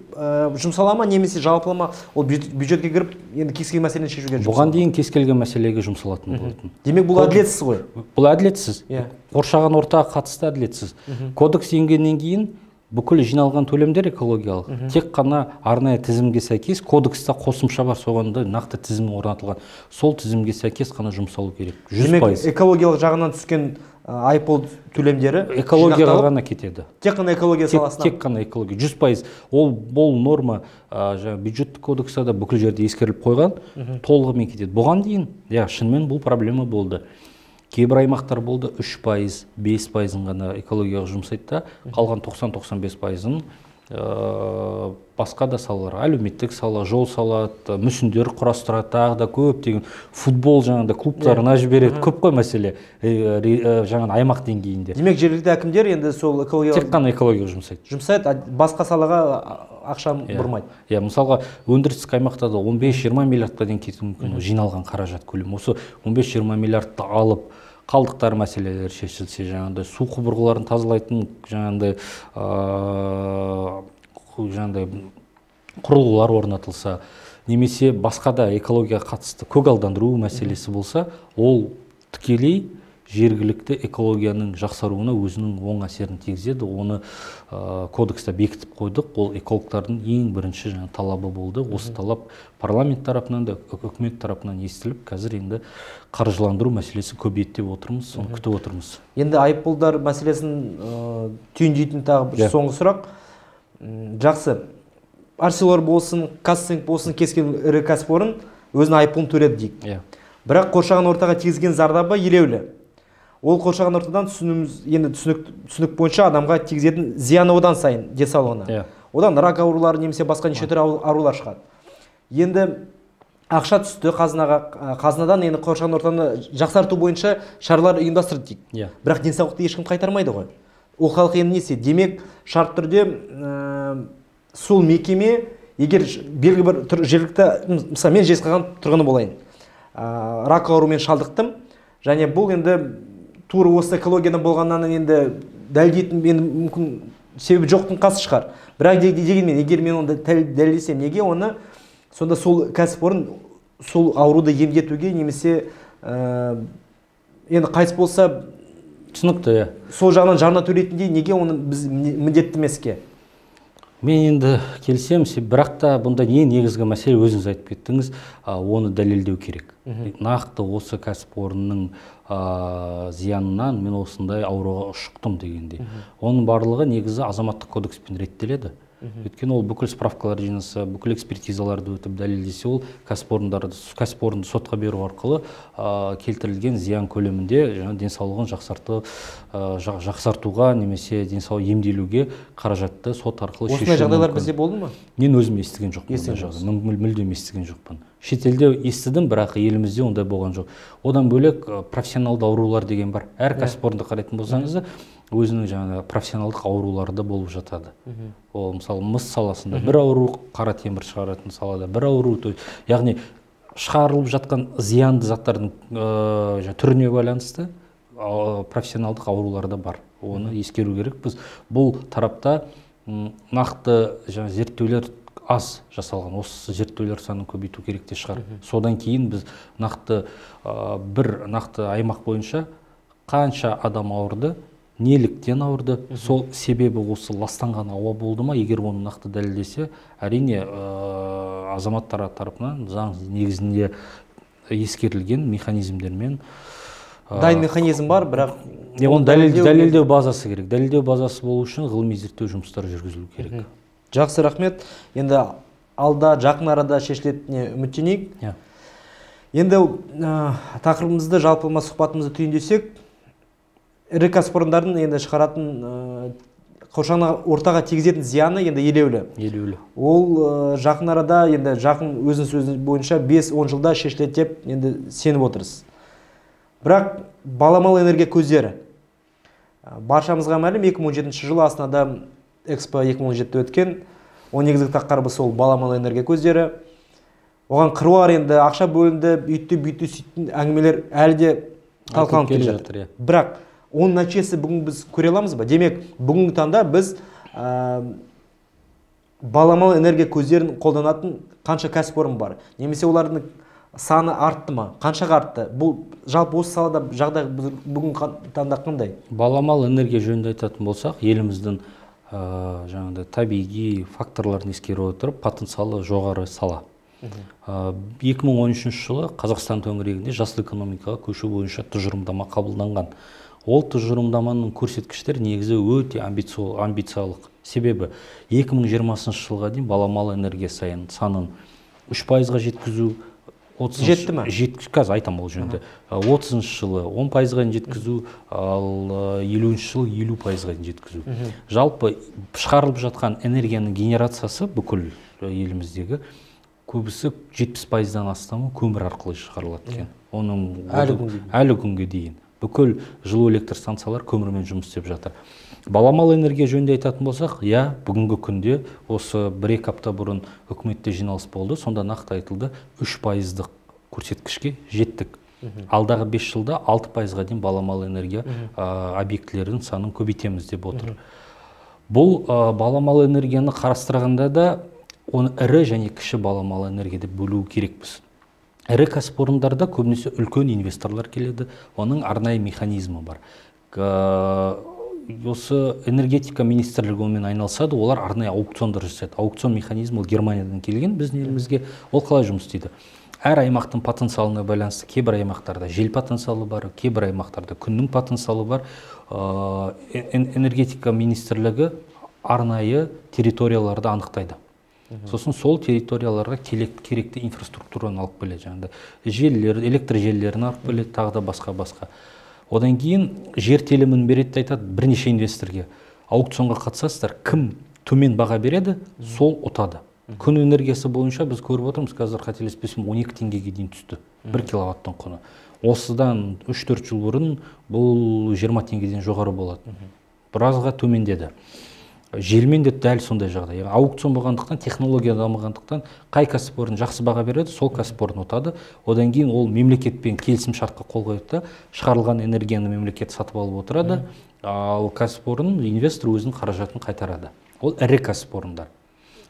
жұмсала ма, немесе жалпылама ол бюджетке кіріп, енді кез келген мәселені шешуге жұмсала? Бұған дейін кез келген мәселеге жұмсалатын болатын. Демек бұл әділетсіз ғой? Бұл әділетсіз. Қоршаған ортаға қатысты әділетсіз. Кодекс енгеннен кейін бүкіл жиналған төлемдер экологиялық. Тек қана арнайы тізімге сәйкес, кодекста қосымша бар, соғанда нақты тізім орнатылған. Сол тізімге сәйкес қана жұмсалу керек. 100%. Демек экологиялық жағынан түскен айыппұл төлемдері экологияға ғана кетеді. Тек қана экология саласына? Тек қана экология. 100%. Ол норма бюджеттік кодексте бүкіл жерде ескеріліп қойған, толығымен кетеді. Бұған дейін, шынымен бұл проблема болды. Кейбір аймақтар болды 3%, 5%-ын ғана экологияға жұмсайды да, қалған 90-95%-ын басқа да салалар, әлеуметтік сала, жол салады, мүсіндер құрастырады, тағы да көптеген футбол жаңағыда клубтарына жібереді, көп қой мәселе аймақ деңгейінде. Демек жергілікті әкімдер енді сол экологияға тек қана экологияға жұмсайды. Жұмсайды, басқа салаға ақша бұрмайды. Мысалға өндірістік аймақта да 15-20 миллиардқа дейін кетуі мүмкін жиналған қаражат көлемі. Осы 15-20 миллиардты алып қалдықтар мәселелері шешілсе, жаңағыдай су құбырғыларын тазалайтын жаңағыдай құрылғылар орнатылса, немесе басқа да экологияға қатысты көгалдандыру мәселесі болса, ол тікелей жергілікті экологияның жақсаруына өзінің оң әсерін тигізеді. Оны кодексте бекітіп қойдық. Ол экологтардың ең бірінші талабы болды. Осы талап парламент тарапынан да, үкімет тарапынан естіліп, қазір енді қаржыландыру мәселесі көбейеді деп отырмыз, соны күтіп отырмыз. Енді айыппұлдар мәселесін түйіндейтін тағы бір соңғы сұрақ. Жақсы. Арселор болсын, Казцинк болсын, кез келген ірі кәсіпорын өзінің айыппұлын төледі дейік. Бірақ қоршаған ортаға тигізген зардабы елеулі. Ол қоршаған ортадан түсінік бойынша адамға тигізетін зияны одан сайын денсаулығына. Одан рак аурулары немесе басқа неше түрлі аурулар шығады. Енді ақша түсті қазынадан енді қоршаған ортаны жақсарту бойынша шаралар ұйымдастырды дейік. Бірақ денсаулықты ешкім қайтармайды ғой. Ол халық енді несі? Демек шарт түрде сол мекеме, егер белгілі бір жергілікті, мысалы мен Жезқазған тұрғыны болайын, рак ауруымен шалдықтым, және бұл енді тура осы экологиядан болғаннан енді дәлелдейтін мүмкін себебі жоқтың қасы шығар. Бірақ дегенмен, егер мен оны дәлелдесем, неге оны сонда сол кәсіпорын сол ауруды емдетуге немесе енді қайтыс болса, түсінікті, сол жағынан жарна төлейтіндей неге оны біз міндетті емеске? Мен енді келсем, бірақ та бұнда ең негізгі мәселе өзіңіз айтып кеттіңіз, оны дәлелдеу керек. Нақты осы кәсіпорынның зиянынан мен осындай ауруға ұшықтым дегенде. Оның барлығы негізі азаматтық кодекспен реттеледі. Өйткені ол бүкіл справкалар жинаса, бүкіл экспертизаларды өтіп дәлелдесе, ол кәсіпорынды сотқа беру арқылы келтірілген зиян көлемінде денсаулығын жақсартуға немесе денсаулық емделуге қаражатты сот арқылы шешу мүмкін. Осындай жағдайлар бізде болды ма? Мен өзім естіген жоқпын. Мүлдем естіген жоқпын. Шетелде естідім, бірақ елімізде ондай болған жоқ. Одан бөлек профессионалды аурулар деген бар. Әр кәсіпорынды қарайтын болсаңыз, өзінің жаңағы профессионалдық аурулары да болып жатады. Ол мысалы мыс саласында бір ауру, қара темір шығаратын салада бір ауру, яғни шығарылып жатқан зиянды заттардың түріне байланысты профессионалдық аурулар да бар. Оны ескеру керек. Біз бұл тарапта нақты зерттеулер аз жасалған. Осы зерттеулер санын көбейту керек те шығар. Содан кейін біз бір нақты аймақ бойынша қанша адам ауырды, неліктен ауырды, сол себебі осы ластанған ауа болды ма, егер оны нақты дәлелдесе, әрине азаматтар тарапынан заң негізінде ескерілген механизмдермен дайын механизм бар, бірақ оны дәлелдеу базасы керек. Дәлелдеу базасы болу үшін ғылыми зерттеу жұмыстары жүргізілу керек. Жақсы, рахмет. Енді алда жақын арада шешілетініне үміттенейік. Енді тақырыбымызды, жалпылама сұхбатымызды түйіндесек, ірі кәсіпорындардың енді шығаратын қоршаған ортаға тигізетін зияны енді елеулі. Ол жақын арада, енді жақын өзінің сөзі бойынша 5-10 жылда шешіледі деп енді сеніп отырсыз. Бірақ баламалы энергия көздері. Баршамызға мәлім 2017 жылы Астанада Экспо 2017 өткен. Оның негізгі тақырыбы сол баламалы энергия көздері. Оған қыруар енді ақша бөлінді, бүйтті сөйтті әңгімелер әлі де талқыланып келе жатыр. Бірақ оның нәтижесі бүгін біз көре аламыз ба? Демек, бүгінгі таңда біз баламалы энергия көздерін қолданатын қанша кәсіпорын бар? Немесе олардың саны артты ма? Қаншаға артты? Бұл жалпы осы салада жағдай бүгінгі таңда қандай? Баламалы энергия жөнінде айтатын болсақ, еліміздің жаңағыдай табиғи факторларын ескере отырып, потенциалы жоғары сала. 2013 жылы Қазақстан төңірегінде жасыл экономикаға көшу бойынша тұжырымдама қабылданған. Ол тұжырымдаманың көрсеткіштері негізі өте амбициялық. Себебі 2020 жылға дейін баламалы энергия санын 3%-ға жеткізу, жетті ме? Қазір айтам ол жөнінде. 30 жылы 10%-ға жеткізу, ал 50 жылы 50%-ға жеткізу. Жалпы шығарылып жатқан энергияның генерациясы бүкіл еліміздегі көбісі 70%-дан астамы көмір арқылы шығарылады екен. Оның әлі күнге дейін бүкіл жылу электр станциялар көмірмен жұмыс істеп жатыр. Баламалы энергия жөнінде айтатын болсақ, бүгінгі күнде осы 1-2 апта бұрын үкіметте жиналыс болды, сонда нақты айтылды 3%-дық көрсеткішке жеттік. Алдағы 5 жылда 6%-ға дейін баламалы энергия объектілерінің санын көбейтеміз деп отыр. Бұл баламалы энергияны қарастырғанда да оны ірі және кіші баламалы энергия деп бөлу керекпіз. Ірі кәсіпорындарда көбінесе үлкен инвесторлар келеді, оның арнайы механизмі бар. Осы энергетика министрлігі онымен айналысады, олар арнайы аукциондар жасайды. Аукцион механизмі Германиядан келген біздің елімізге. Ол қалай жұмыс істейді? Әр аймақтың потенциалына байланысты кейбір аймақтарда жел потенциалы бар, кейбір аймақтарда күннің потенциалы бар. Энергетика министрлігі арнайы территорияларды анықтайды. Сосын сол территорияларға керекті инфраструктураны алып келеді. Желілер, электр желілерін алып келеді, тағы да басқа. Одан кейін жер телімін береді, айтады бірнеше инвесторге. Аукционға қатысасыздар, кім төмен баға береді, сол ұтады. Күн энергиясы бойынша біз көріп отырмыз, қазір қателеспесем 12 теңгеге дейін түсті. 1 киловаттың құны. Осыдан 3-4 жыл бұрын бұл 20 теңгеден жоғары болады. Біразға төмендеді. Желмен де дәл сондай жағдай. Аукцион болғандықтан, технология дамығандықтан, қай кәсіпорын жақсы баға береді, сол кәсіпорын ұтады. Одан кейін ол мемлекетпен келісім шартқа қол қойды, шығарылған энергияны мемлекет сатып алып отырады, ал кәсіпорын, инвестор өзінің қаражатын қайтарады. Ол ірі кәсіпорындар.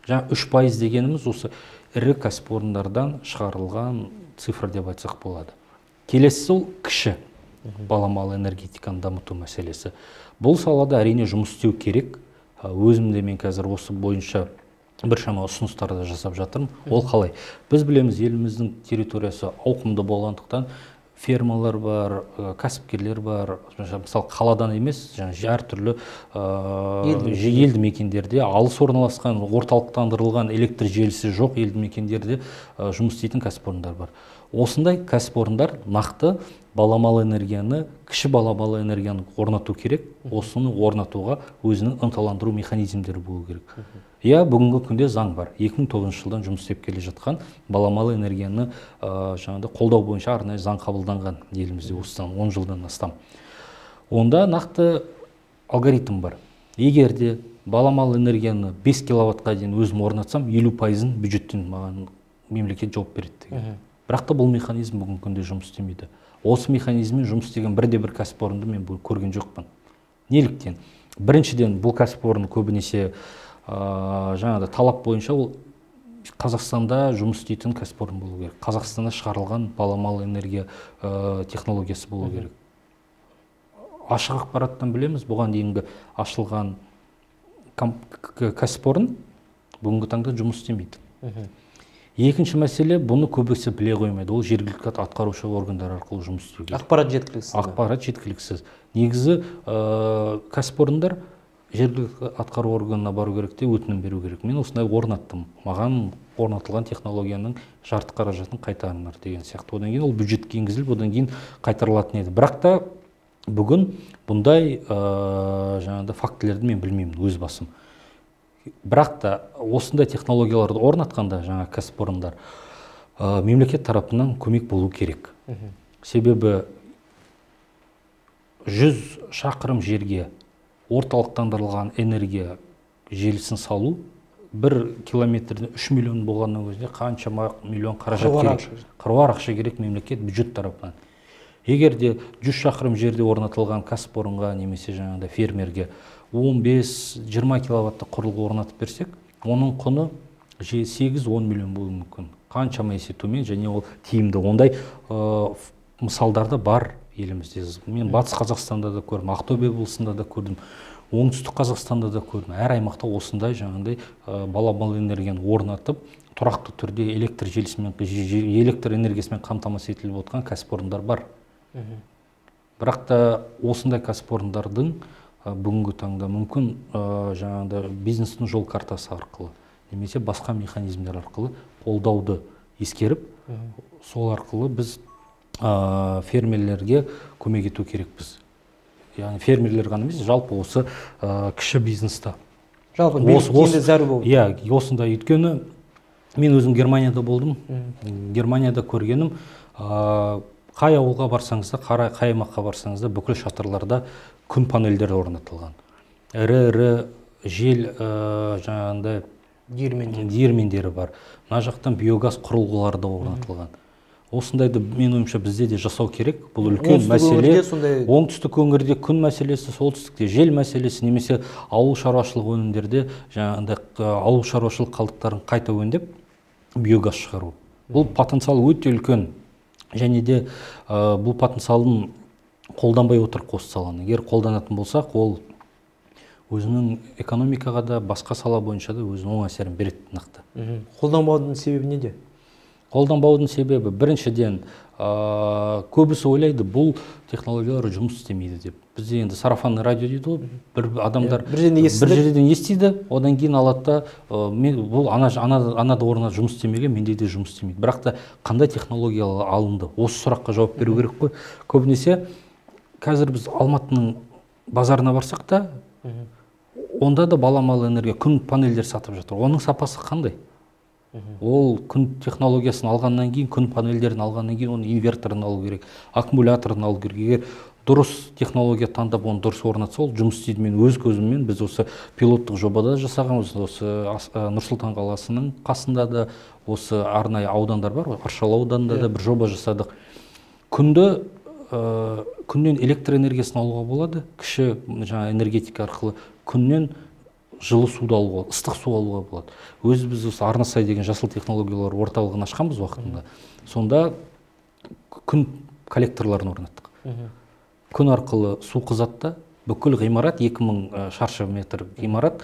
Жаңа 3% дегеніміз осы ірі кәсіпорындардан шығарылған цифр деп айтсақ болады. Келесі сол кіші баламалы энергетиканы дамыту мәселесі. Бұл салада әрине жұмыс істеу керек. Өзімде мен қазір осы бойынша біршама ұсыныстарды жасап жатырмын. Ол қалай? Біз білеміз, еліміздің территориясы ауқымды болғандықтан фермалар бар, кәсіпкерлер бар. Мысалы қаладан емес, әртүрлі елді мекендерде алыс орналасқан, орталықтандырылған электр желісі жоқ елді мекендерде жұмыс істейтін кәсіпорындар бар. Осындай кәсіпорындар нақты баламалы энергияны, кіші баламалы энергияны орнату керек. Осыны орнатуға өзінің ынталандыру механизмдері болу керек. Бүгінгі күнде заң бар. 2009 жылдан жұмыс істеп келе жатқан баламалы энергияны қолдау бойынша арнайы заң қабылданған елімізде осыдан 10 жылдан астам. Онда нақты алгоритм бар. Егер де баламалы энергияны 5 киловаттқа дейін өзім орнатсам, 50%-ын бюджеттен маған мемлекет жауап береді деген. Бірақ та бұл механизм бүгінгі күнде жұмыс істемейді. Осы механизммен жұмыс істеген бірде-бір кәсіпорынды мен көрген жоқпын. Неліктен? Біріншіден, бұл кәсіпорын көбінесе талап бойынша ол Қазақстанда жұмыс істейтін кәсіпорын болу керек. Қазақстанда шығарылған баламалы энергия технологиясы болу керек. Ашық ақпараттан білеміз, бұған дейінгі ашылған кәсіпорын бүгінгі таңда жұмыс істемейді. Екінші мәселе, бұны көбісі біле қоймайды. Ол жергілікті атқарушы органдар арқылы жұмыс істеу керек. Ақпарат жеткіліксіз. Ақпарат жеткіліксіз. Негізі кәсіпорындар жергілікті атқару органына бару керек те өтінім беру керек. Мен осындай орнаттым. Маған орнатылған технологияның жарты қаражатын қайтарыңдар деген сияқты. Одан кейін ол бюджетке енгізіліп, одан кейін қайтарылатын еді. Бірақ та бүгін бұндай жаңағыдай фактілерді мен білмеймін өз басым. Бірақ та осындай технологияларды орнатқанда жаңа кәсіпорындар мемлекет тарапынан көмек болу керек. Себебі 100 шақырым жерге орталықтандырылған энергия желісін салу 1 километрден 3 миллион болғанның өзінде қаншама миллион қаражат керек. Қыруар ақша керек мемлекет бюджет тарапынан. Егер де 100 шақырым жерде орнатылған кәсіпорынға немесе жаңағыдай фермерге 15-20 киловатты құрылғы орнатып берсек, оның құны 8-10 миллион болуы мүмкін. Қаншама есе төмен және ол тиімді. Ондай мысалдарда бар елімізде. Мен Батыс Қазақстанда да көрдім, Ақтөбе облысында да көрдім, оңтүстік Қазақстанда да көрдім. Әр аймақта осындай жаңағыдай баламалы энергияны орнатып, тұрақты түрде электр желісімен, электр энергиясымен қамтамасыз етіліп отқан кәсіпорындар бар. Бірақ та осындай кәсіпорындардың бүгінгі таңда мүмкін жаңағыдай бизнестің жол картасы арқылы немесе басқа механизмдер арқылы қолдауды ескеріп, сол арқылы біз фермерлерге көмек ету керекпіз. Яғни фермерлер ғана емес, жалпы осы кіші бизнеста. Жалпы тиімді зәру болды. Иә, осындай. Өйткені мен өзім Германияда болдым. Германияда көргенім, қай ауылға барсаңыз да, қай аймаққа барсаңыз да, бүкіл шатырларда күн панельдері орнатылған. Ірі жел жаңағындай диірмендері бар. Мына жақтан биогаз құрылғылары да орнатылған. Осындайды мен ойымша бізде де жасау керек. Бұл үлкен мәселе. Оңтүстік өңірде күн мәселесі, солтүстікте жел мәселесі, немесе ауыл шаруашылық өнімдерде жаңағындай ауыл шаруашылық қалдықтарын қайта өңдеп биогаз шығару. Бұл потенциал өте үлкен. Және де бұл потенциалын қолданбай отыр қос саланы. Егер қолданатын болсақ, ол өзінің экономикаға да, басқа сала бойынша да өзінің оң әсерін береді нақты. Қолданбаудың себебі неде? Қолданбаудың себебі біріншіден көбісі ойлайды, бұл технологиялар жұмыс істемейді деп. Бізде енді сарафанный радио дейді ғой, бір адамдар бір жерден естиді, одан кейін алады да, бұл анада орнына жұмыс істемеген, менде де жұмыс істемейді. Бірақ та қандай технологиялар алынды? Осы сұраққа жауап беру керек қой. Көбінесе қазір біз Алматының базарына барсақ та, онда да баламалы энергия, күн панельдер сатып жатыр. Оның сапасы қандай? Ол күн технологиясын алғаннан кейін, күн панельдерін алғаннан кейін, оның инверторын алу керек, аккумуляторын алу керек. Егер дұрыс технология таңдап, оны дұрыс орнатса, ол жұмыс істейді. Мен өз көзіммен, біз осы пилоттық жобада жасағанбыз, осы Нұр-Сұлтан қаласының қасында да, осы арнайы аудандар бар, Аршалы ауданында да бір жоба жасадық. Күннен электр энергиясын алуға болады, кіші энергетика арқылы күннен жылы суды алуға, ыстық су алуға болады. Өзі біз осы Арнасай деген жасыл технологиялар орталығын ашқанбыз уақытында. Сонда күн коллекторларын орнаттық. Күн арқылы су қызатта бүкіл ғимарат, 2000 шаршы метр ғимарат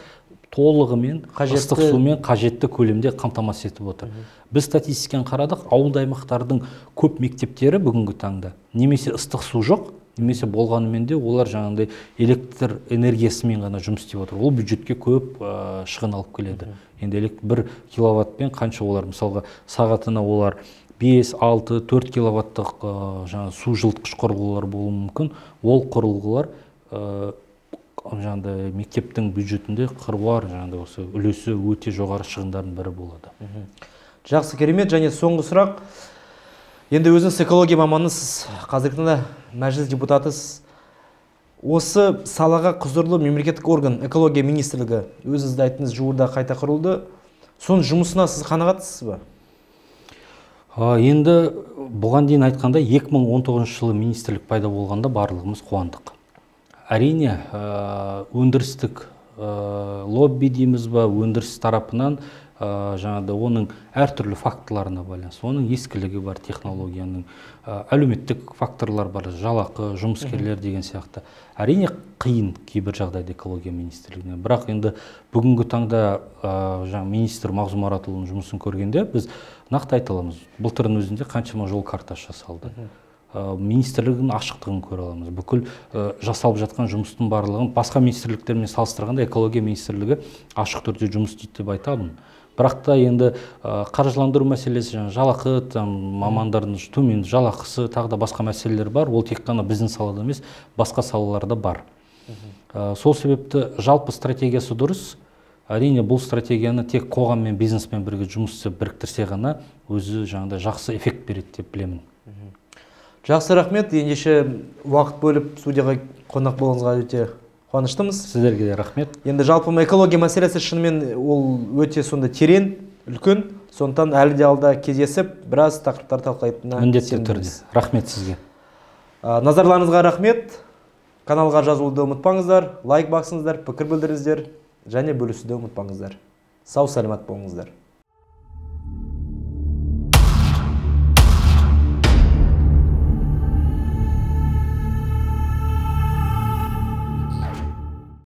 толығымен ыстық сумен қажетті көлемде қамтамасыз етіп отыр. Біз статистиканы қарадық, ауылды аймақтардың көп мектептері бүгінгі таңда немесе ыстық су жоқ, немесе болғанымен де олар жаңағындай электр энергиясымен ғана жұмыс істеп отыр. Ол бюджетке көп шығын алып келеді. Енді 1 киловаттпен қанша олар, мысалға сағатына олар 5, 6, 4 киловаттық су жылытқыш құрылғылар болуы мүмкін. Ол құрылғылар жаңағындай мектептің бюджетінде қыруар жаңағындай осы үлесі өте жоғары шығындардың бірі болады. Жақсы, керемет. Және соңғы сұрақ. Енді өзіңіз экология маманысыз, қазіргі таңда мәжіліс депутатысыз. Осы салаға құзырлы мемлекеттік орган, экология министрлігі, өзіңізді айттыңыз, жуырда қайта құрылды. Соның жұмысына сіз қанағатсыз ба? Енді бұған дейін айтқанда 2019 жылы министрлік пайда болғанда барлығымыз қуандық. Әрине, өндірістік лобби дейміз ба, өндіріс тарапынан жаңағыда оның әртүрлі факторларына байланысты. Оның ескілігі бар, технологияның, әлеуметтік факторлар бар, жалақы, жұмыскерлер деген сияқты. Әрине қиын кейбір жағдайда экология министрлігіне. Бірақ енді бүгінгі таңда министр Мағзұм Маратұлының жұмысын көргенде біз нақты айта аламыз. Былтырдың өзінде қаншама жол картасы жасалды. Министрлігінің ашықтығын көре аламыз. Бүкіл жасалып жатқан жұмыстың барлығын басқа министрліктермен салыстырғанда экология министрлігі ашық түрде жұмыс істейді деп айтамын. бірақ та енді қаржыландыру мәселесі, жаңа жалақы, мамандардың төмен жалақысы, тағы да басқа мәселелер бар. Ол тек қана біздің салада емес, басқа салаларда бар. Сол себепті жалпы стратегиясы дұрыс. Әрине бұл стратегияны тек қоғам мен бизнеспен бірге жұмыс істеп біріктірсе ғана өзі жаңағыдай жақсы эффект береді деп білемін. Жақсы, рахмет. Ендеше уақыт бөліп студияға қонақ болғаныңызға өте қуаныштымыз. Сіздерге де рахмет. Енді жалпы экология мәселесі шынымен ол өте сонда терең, үлкен. Сондықтан әлі де алда кездесіп, біраз тақырыптар талқылайтынына міндетті түрде. Рахмет сізге. Назарларыңызға рахмет. Каналға жазылуды ұмытпаңыздар, лайк басыңыздар, пікір білдіріңіздер және бөлісуді ұмытпаңыздар. Сау саламат болыңыздар.